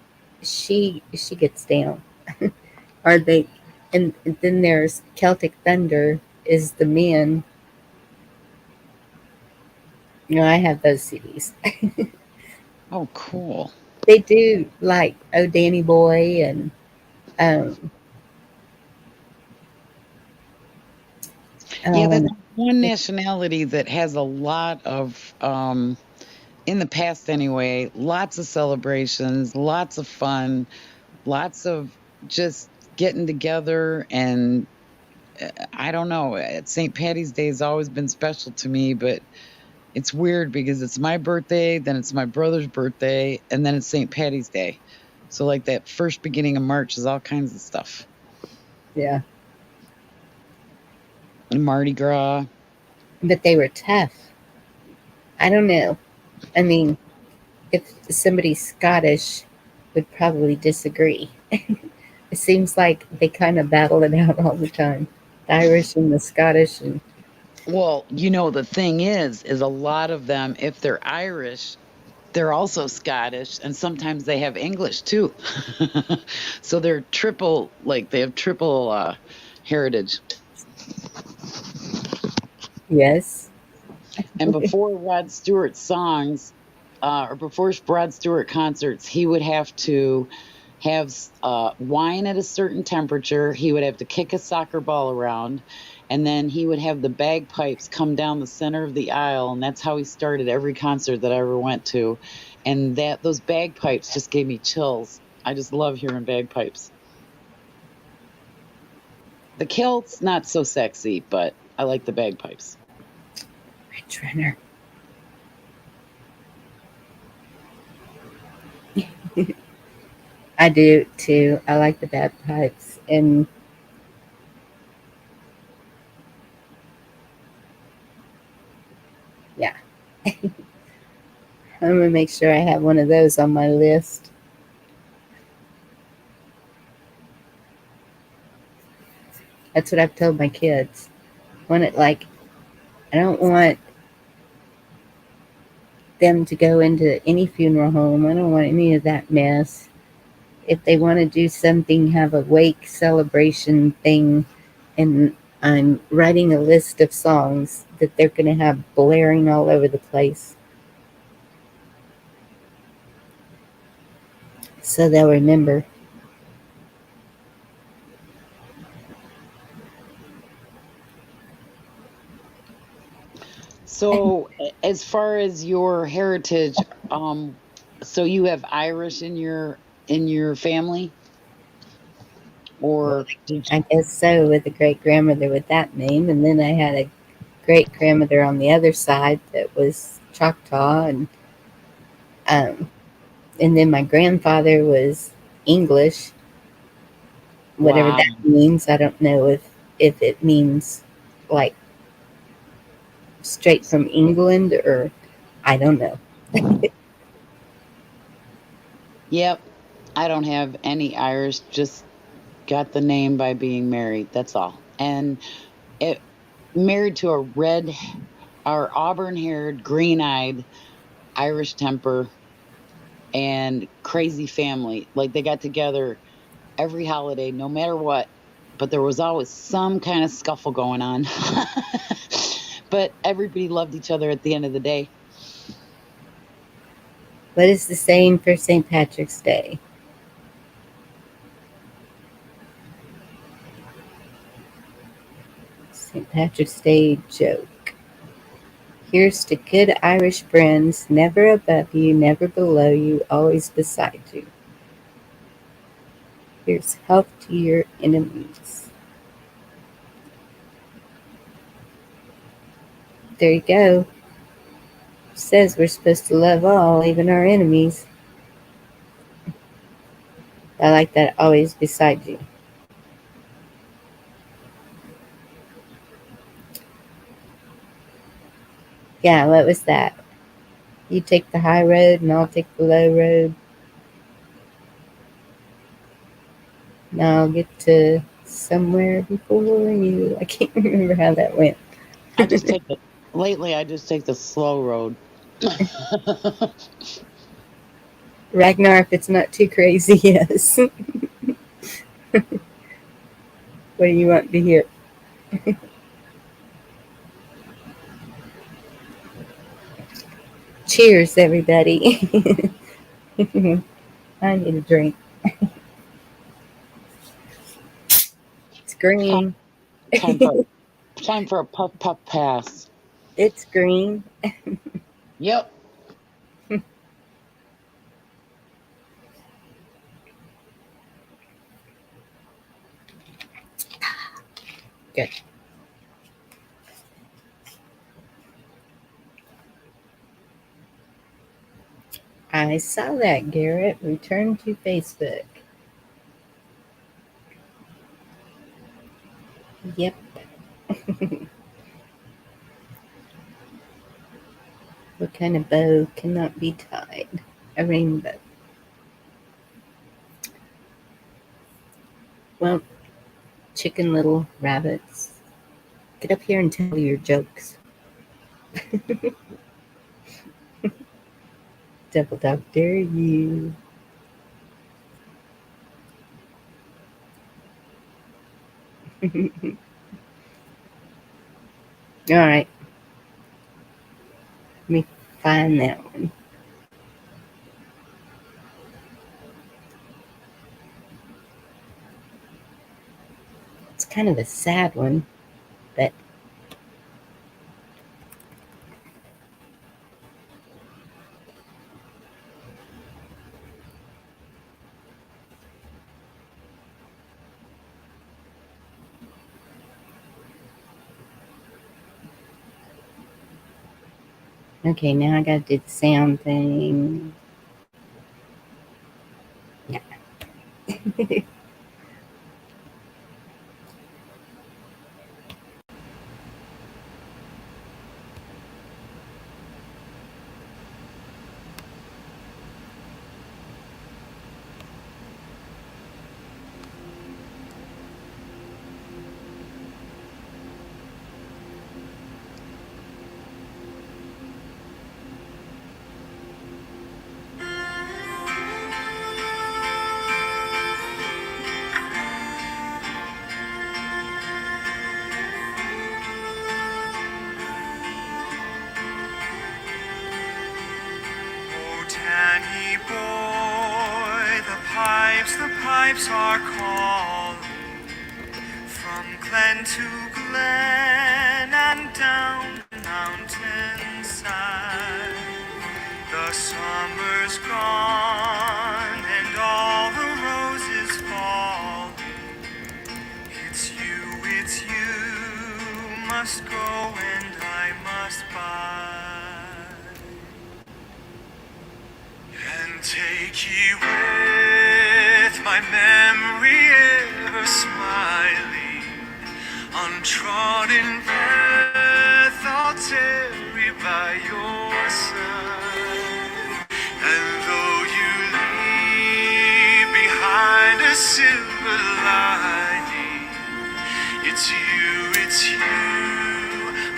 A: she gets down. Are they? And then there's Celtic Thunder is the men. I have those CDs.
C: Oh, cool.
A: They do like Oh Danny Boy and um,
C: Yeah, that's
A: um
C: one nationality that has a lot of in the past anyway, lots of celebrations, lots of fun, lots of just getting together and I don't know. St. Patty's Day has always been special to me, but it's weird because it's my birthday, then it's my brother's birthday, and then it's St. Patty's Day. So like that first beginning of March is all kinds of stuff.
A: yeah,
C: And Mardi Gras.
A: but they were tough. I don't know. I mean, if somebody's Scottish, would probably disagree. It seems like they kind of battle it out all the time. The Irish and the Scottish, and
C: Well, the thing is a lot of them, if they're Irish, they're also Scottish and sometimes they have English too. So they're triple, like they have triple heritage.
A: yes,
C: And before Rod Stewart songs, or before Rod Stewart concerts, he would have to have wine at a certain temperature. He would have to kick a soccer ball around, and then he would have the bagpipes come down the center of the aisle, and that's how he started every concert that I ever went to. And that those bagpipes just gave me chills. I just love hearing bagpipes. The kilts, not so sexy, but I like the bagpipes.
A: Rich Renner. I do too. I like the bagpipes, and yeah, I'm gonna make sure I have one of those on my list. That's what I've told my kids. Want it like I don't want them to go into any funeral home. I don't want any of that mess. If they want to do something, have a wake celebration thing, and I'm writing a list of songs that they're going to have blaring all over the place so they'll remember.
C: So, as far as your heritage, so you have Irish in your family,
A: Well,
C: or did
A: I guess so, with a great grandmother with that name. And then I had a great grandmother on the other side that was Choctaw, um, and then my grandfather was English, whatever
C: wow?
A: that means. I don't know if it means like straight from England or I don't know.
C: Yep, I don't have any Irish. Just got the name by being married. That's all, and it married to a red, or auburn-haired, green-eyed Irish temper and crazy family. Like they got together every holiday, no matter what. But there was always some kind of scuffle going on. But everybody loved each other at the end of the day.
A: What is the saying for St. Patrick's Day? St. Patrick's Day joke. Here's to good Irish friends, never above you, never below you, always beside you. Here's health to your enemies. There you go. Says we're supposed to love all, even our enemies. I like that always beside you. Yeah, what was that? You take the high road and I'll take the low road. Now I'll get to somewhere before you. I can't remember how that went.
C: I just take the lately. I just take the slow road.
A: Ragnar, if it's not too crazy, yes. What do you want to hear? Cheers, everybody. I need a drink. It's
C: Time,
A: green.
C: time for time for a puff puff pass.
A: It's green.
C: Yep.
A: Good. I saw that, Garrett. Return to Facebook. Yep. What kind of bow cannot be tied? A rainbow. Well, chicken little rabbits, get up here and tell your jokes. Double dog dare you. All right, let me find that one. It's kind of a sad one, but okay, now I gotta do the sound thing. Yeah.
B: Oh, Danny boy, the pipes are calling from glen to glen and down the mountainside. The summer's gone and all the roses fall. It's you, must go and I must buy. And take ye with my memory ever smiling, untrodden path I'll tarry by your side. And though you leave behind a silver lining, it's you,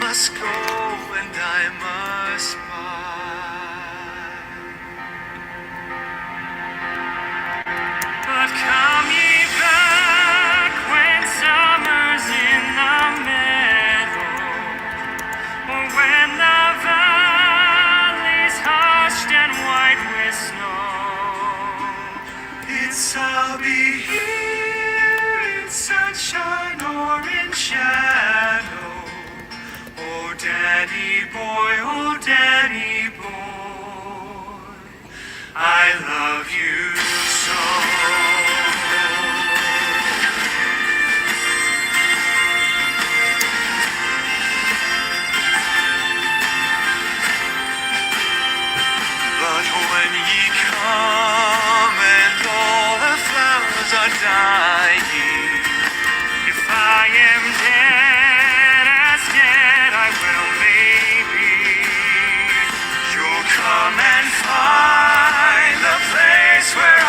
B: must go and I must buy. But come ye back when summer's in the meadow, or when the valley's hushed and white with snow. It's I'll be here in sunshine or in shadow. Oh, Danny boy, I love you so. But when ye come and all the flowers are dying, if I am dead as dead I will maybe, you'll come and find the place where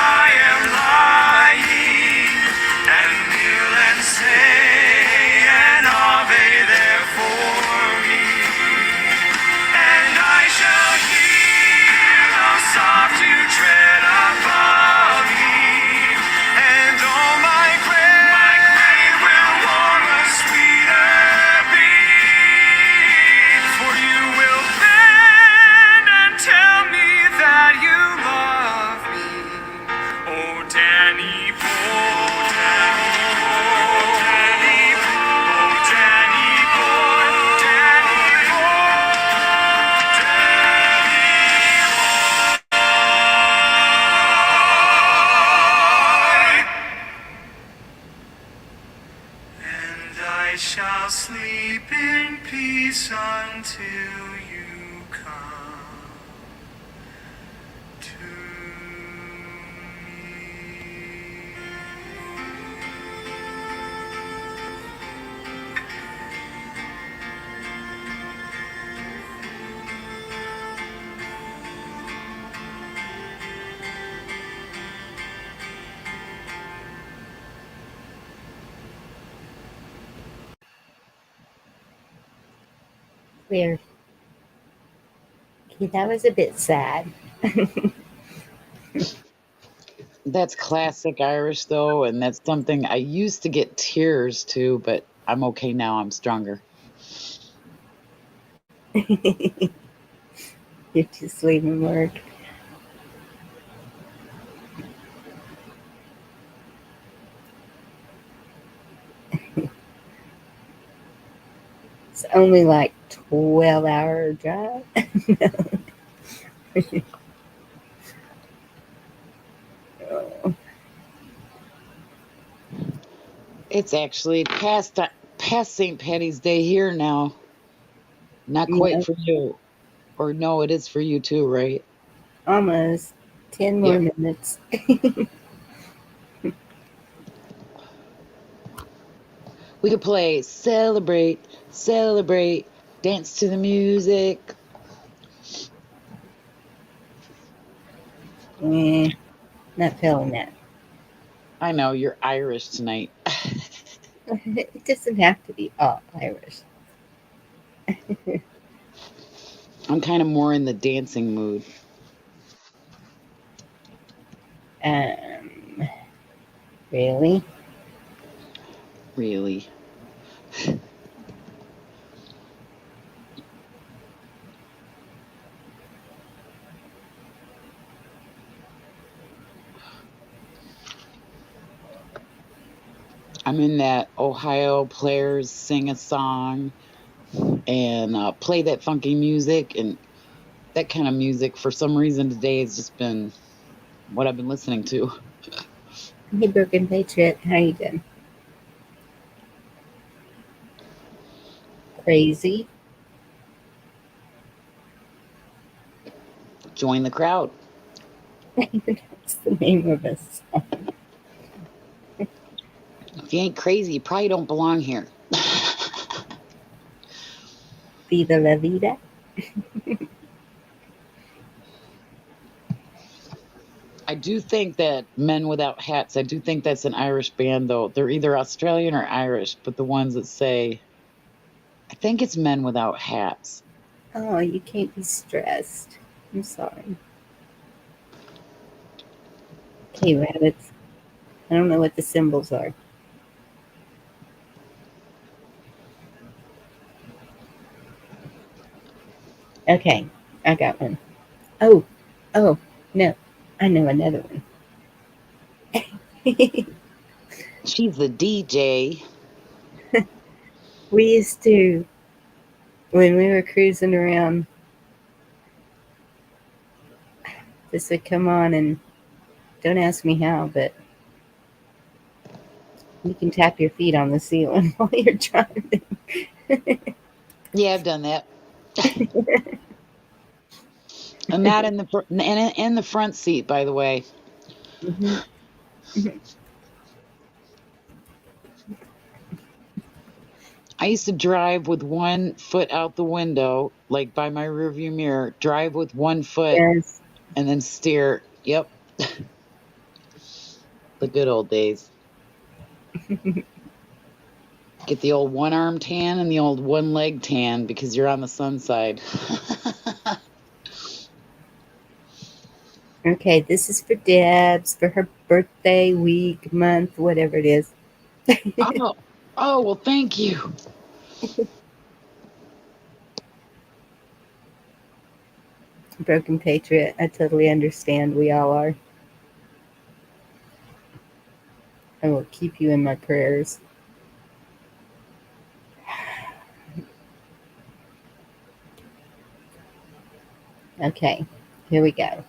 B: I shall sleep in peace until you come to me.
A: There. Okay, that was a bit sad.
C: That's classic Irish, though, and that's something I used to get tears to, but I'm okay now. I'm stronger.
A: You're too sweet and work. It's only like 12-hour drive. Oh,
C: It's actually past St. Patty's Day here now. Not quite
A: yeah,
C: for you. Or no, it is for you too, right?
A: almost 10 more
C: Yep.
A: minutes.
C: We could play Celebrate, Celebrate, dance to the music.
A: Not feeling that.
C: I know you're Irish tonight.
A: It doesn't have to be all Irish.
C: I'm kind of more in the dancing mood.
A: Um, really?
C: Really. I'm in that Ohio players sing a song and play that funky music, and that kind of music for some reason today has just been what I've been listening to.
A: Hey, Broken Patriot, how you doing? Crazy?
C: Join the crowd.
A: That's the name of a song.
C: If you ain't crazy, you probably don't belong here.
A: Viva la vida.
C: I do think that Men Without Hats, I do think that's an Irish band, though. They're either Australian or Irish, but the ones that say, I think it's Men Without Hats.
A: Oh, you can't be stressed. I'm sorry. Okay, rabbits. I don't know what the symbols are. Okay, I got one. Oh, oh, no. I know another one.
C: She's the DJ.
A: We used to, when we were cruising around, this would come on, and don't ask me how, but you can tap your feet on the ceiling while you're driving.
C: Yeah, I've done that. And not in the in the front seat, by the way.
A: Hmm.
C: I used to drive with one foot out the window, like by my rearview mirror, drive with one foot
A: Yes.
C: and then steer. Yep, the good old days. Get the old one arm tan and the old one leg tan because you're on the sun side.
A: Okay, this is for Debs for her birthday week, month, whatever it is.
C: Oh, oh, well, thank you.
A: Broken Patriot, I totally understand. We all are. I will keep you in my prayers. Okay, here we go.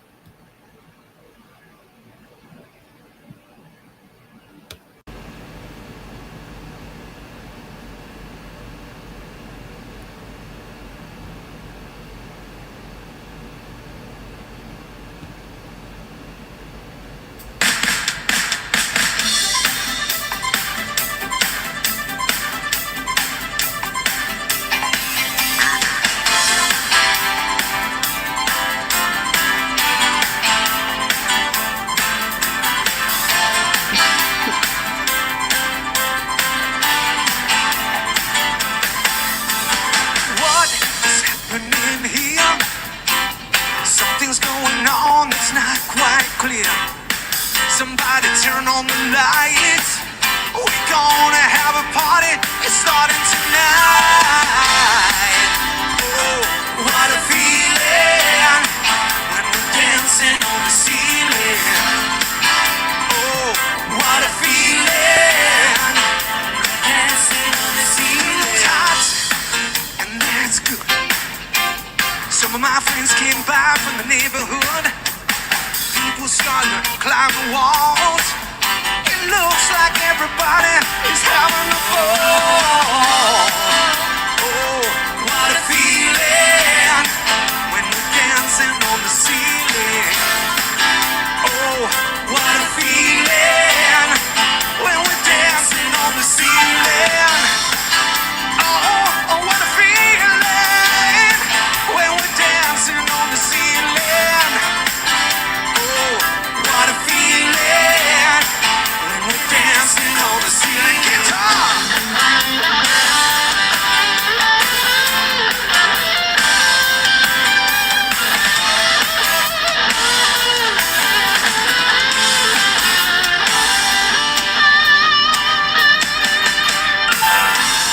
B: turn on the lights. We're gonna have a party, it's starting tonight. Oh, what a feeling when we're dancing on the ceiling. Oh, what a feeling, dancing on the ceiling. It's hot, and that's good. Some of my friends came by from the neighborhood. People starting to climb the walls. It looks like everybody is having a ball. Oh, what a feeling when we're dancing on the ceiling. Oh, what a feeling when we're dancing on the ceiling. Oh, oh, what a feeling when we're dancing on the ceiling. Oh, what a feeling when we're dancing on the ceiling. Guitar!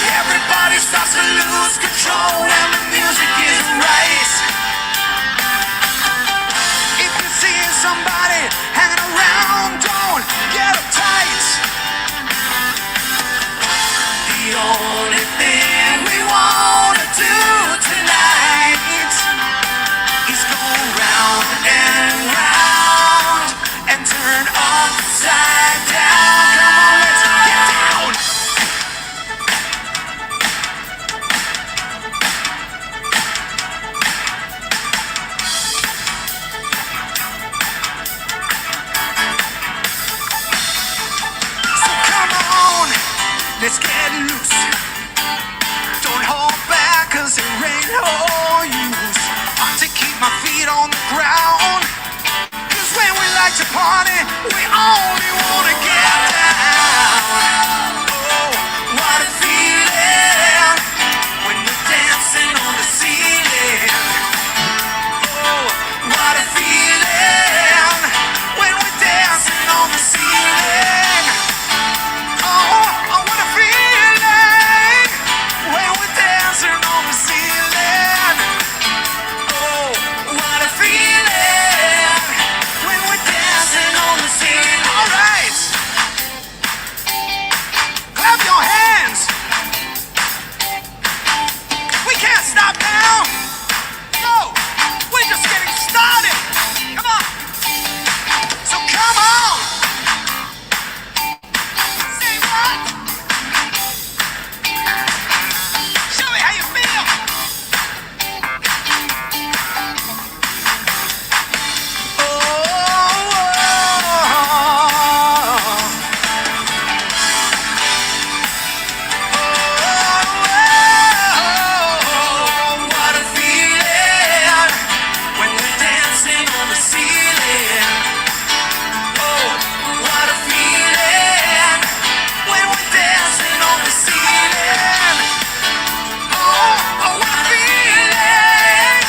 B: Everybody starts to lose control when the music is right. If you're seeing somebody hanging around, don't get uptight. The only thing we wanna do tonight is go round and round and turn upside down. Come on, let's get down. So come on, let's get loose. Don't hold back, cause there ain't no use. Ought to keep my feet on the ground. Cause when we like to party, we only wanna get down. Oh, what a feeling when we're dancing on the ceiling. Oh, what a feeling when we're dancing on the ceiling. Oh, oh, what a feeling when we're dancing on the ceiling. Oh, what a feeling when we're dancing on the ceiling. All right, clap your hands. We can't stop now. No, we're just getting started. Come on. So come on. Say what? Show me how you feel. What a feeling when we're dancing on the ceiling. Oh, what a feeling when we're dancing on the ceiling. Oh, oh, what a feeling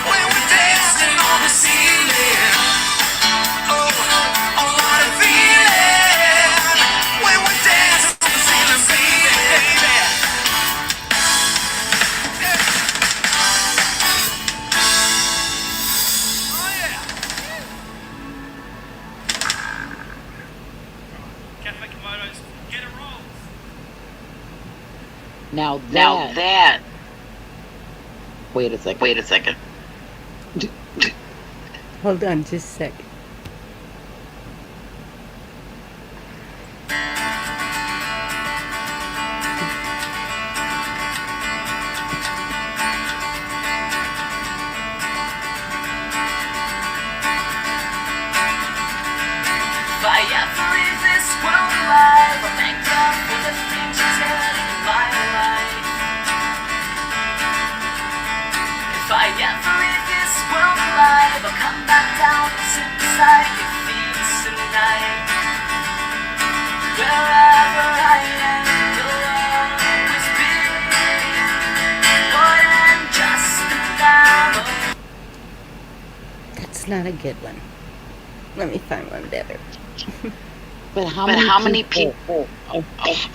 B: when we're dancing on the ceiling. Oh, oh, what a feeling when we're dancing on the ceiling, baby. Oh yeah.
E: Cafe Komodo's Get It Rolls.
C: Now
F: Now that.
C: wait a second.
F: Wait a second.
A: Hold on just a second.
B: If I ever leave this world alive, I thank God for the things He's done in my life. If I ever leave this world alive, I'll come back down and sit beside your feet tonight. Wherever I am, you'll always be more than just a number.
A: That's not a good one. Let me find one better.
C: But how many people? Oh,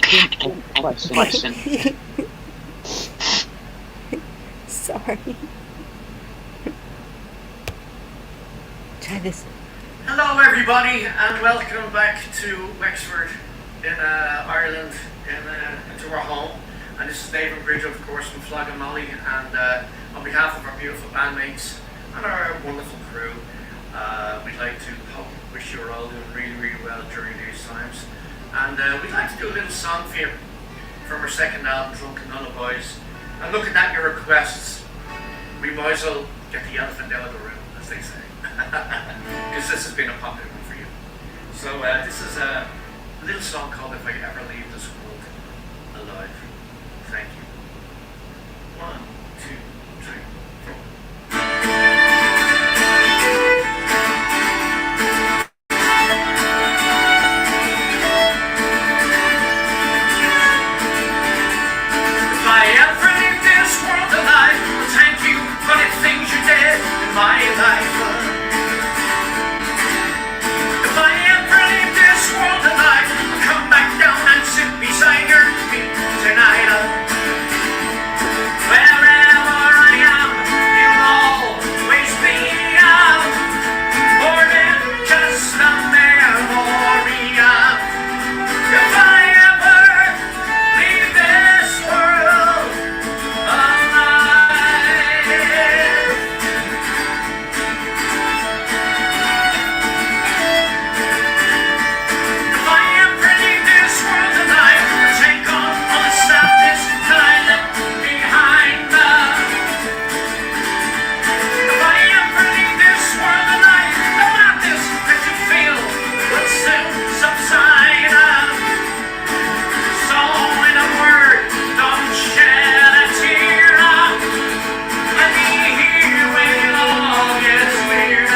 C: good question.
A: Sorry. Try this.
F: Hello, everybody, and welcome back to Wexford in Ireland, into our home. And this is David Bridge, of course, from Flag and Molly. And on behalf of our beautiful bandmates and our wonderful crew, we'd like to wish you are all doing really, really well during these times. And we'd like to do a little song for you from our second album, Drunken Lullabies. And looking at your requests, we might as well get the elephant out of the room, as they say. Because this has been a popular one for you. So this is a little song called If I Ever Leave This World Alive. Thank you. 1, 2, 3, 4. If I ever leave this world alive, thank you for the things you did in my life. If I ever leave this world alive, come back down and sit beside your feet tonight. Wherever I am, you'll always be more than just a memory. If I ever leave this world alive. If I ever leave this world alive, take on all the sadness that I left behind. If I ever leave this world alive, the madness that you feel will soon subside. So in a word, don't shed a tear. And be here when all gets weird.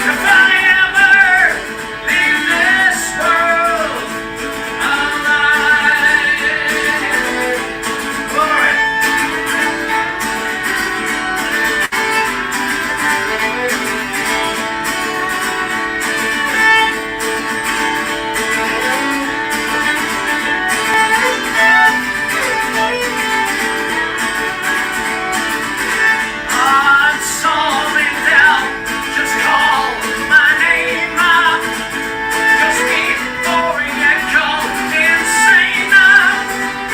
F: If I ever leave this world alive. Alright. On solving down, just call my name. Cause before you go insane,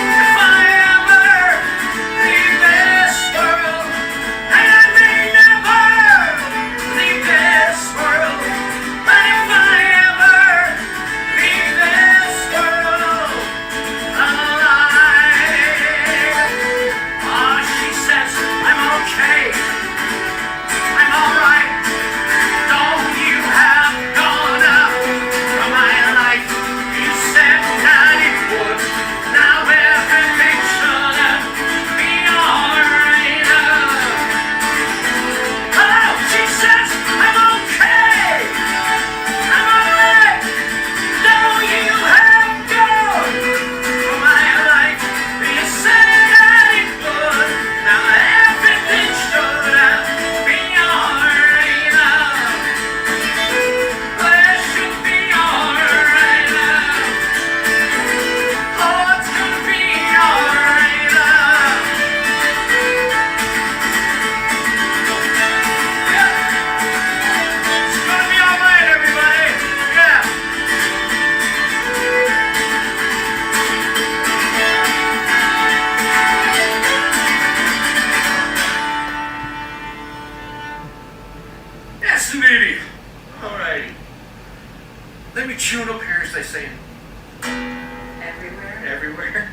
F: if I ever leave this world, and I may never leave this world, but if I ever leave this world alive, she says I'm okay, I'm alright. Don't you have gone up from my life? You said that it would. Now everything should be alright. Oh, she says I'm okay, I'm alright. Don't you have gone from my life? You said that it would. Now everything should be alright. Well, it should be alright. Oh, it's gonna be alright. Yeah. It's gonna be alright, everybody. Yeah. Yes, indeedy. Alrighty. Let me tune up here, as they say. Everywhere. Everywhere.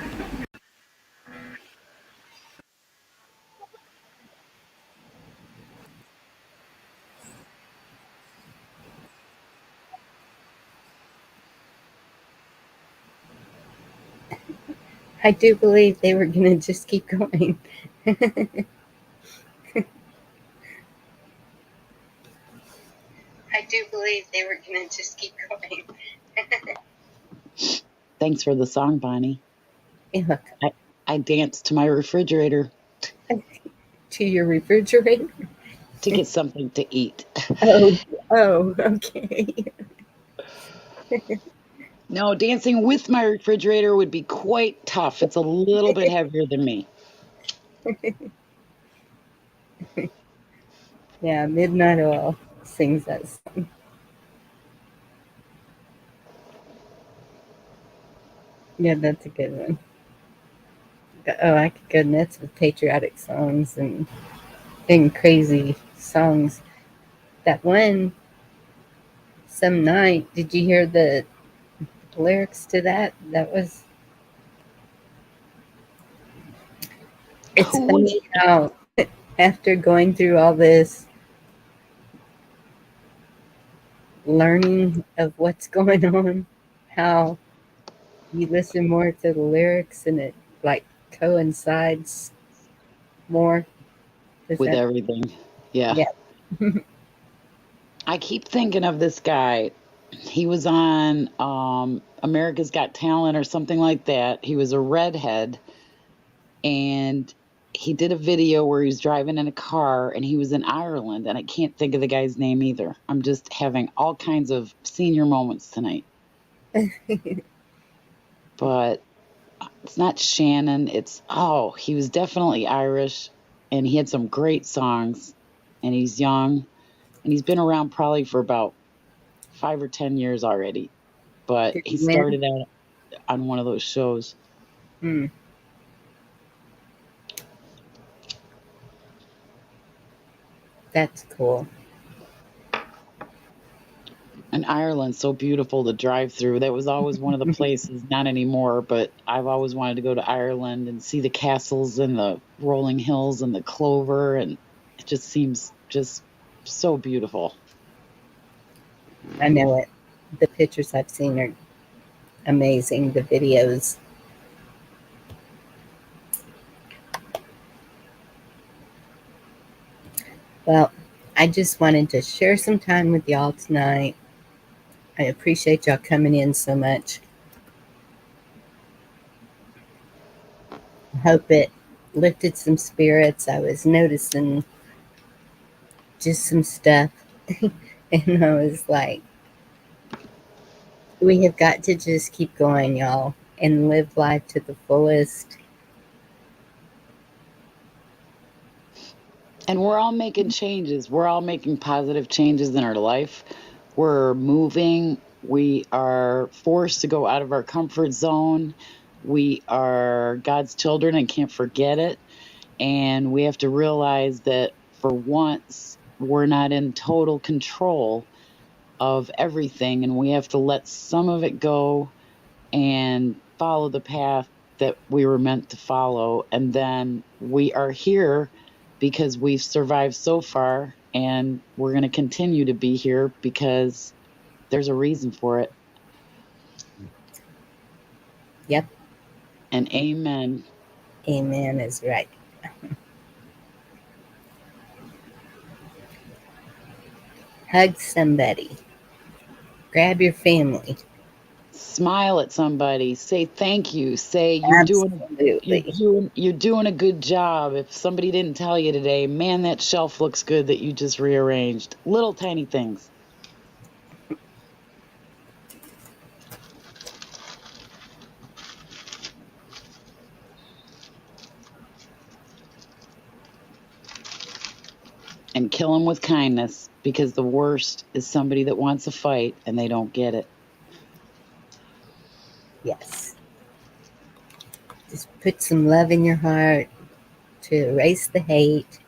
A: I do believe they were going to just keep going. I do believe they were going to just keep going.
C: Thanks for the song, Bonnie.
A: You're welcome.
C: I danced to my refrigerator
A: To your refrigerator?
C: to get something to eat.
A: Oh, okay.
C: No, dancing with my refrigerator would be quite tough. It's a little bit heavier than me.
A: Yeah, Midnight Oil sings that song. Yeah, that's a good one. Oh, I could go nuts with patriotic songs and crazy songs. That one, Some Night, did you hear the lyrics to that? That was, it's
C: Who was
A: funny how after going through all this learning of what's going on, how you listen more to the lyrics and it like coincides more. Does
C: with
A: that,
C: everything? Yeah.
A: yeah.
C: I keep thinking of this guy. He was on America's Got Talent or something like that. He was a redhead and he did a video where he was driving in a car and he was in Ireland and I can't think of the guy's name either. I'm just having all kinds of senior moments tonight. But it's not Shannon. He was definitely Irish and he had some great songs and he's young and he's been around probably for about 5 or 10 years already. But
A: Did
C: he
A: you win?
C: started out on one of those shows.
A: Hmm, that's cool.
C: And Ireland's so beautiful to drive through. That was always one of the places, not anymore, but I've always wanted to go to Ireland and see the castles and the rolling hills and the clover. And it just seems just so beautiful.
A: I know it. The pictures I've seen are amazing. The videos. Well, I just wanted to share some time with y'all tonight. I appreciate y'all coming in so much. I hope it lifted some spirits. I was noticing just some stuff, and I was like, we have got to just keep going, y'all, and live life to the fullest.
C: And we're all making changes. We're all making positive changes in our life. We're moving. We are forced to go out of our comfort zone. We are God's children and can't forget it. And we have to realize that for once, we're not in total control of everything. And we have to let some of it go and follow the path that we were meant to follow. And then we are here because we've survived so far and we're going to continue to be here because there's a reason for it.
A: Yep,
C: And amen.
A: amen is right. Hug somebody, grab your family.
C: Smile at somebody, say thank you, say
A: Absolutely.
C: you're doing a good job. If somebody didn't tell you today, man, that shelf looks good that you just rearranged. Little tiny things. And kill them with kindness because the worst is somebody that wants a fight and they don't get it.
A: Yes. Just put some love in your heart to erase the hate,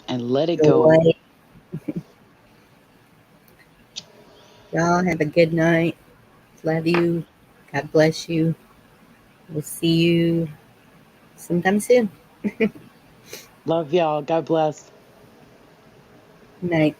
C: And let it go.
A: joy. Y'all have a good night. Love you. God bless you. We'll see you sometime soon.
C: Love y'all. God bless.
A: Good night.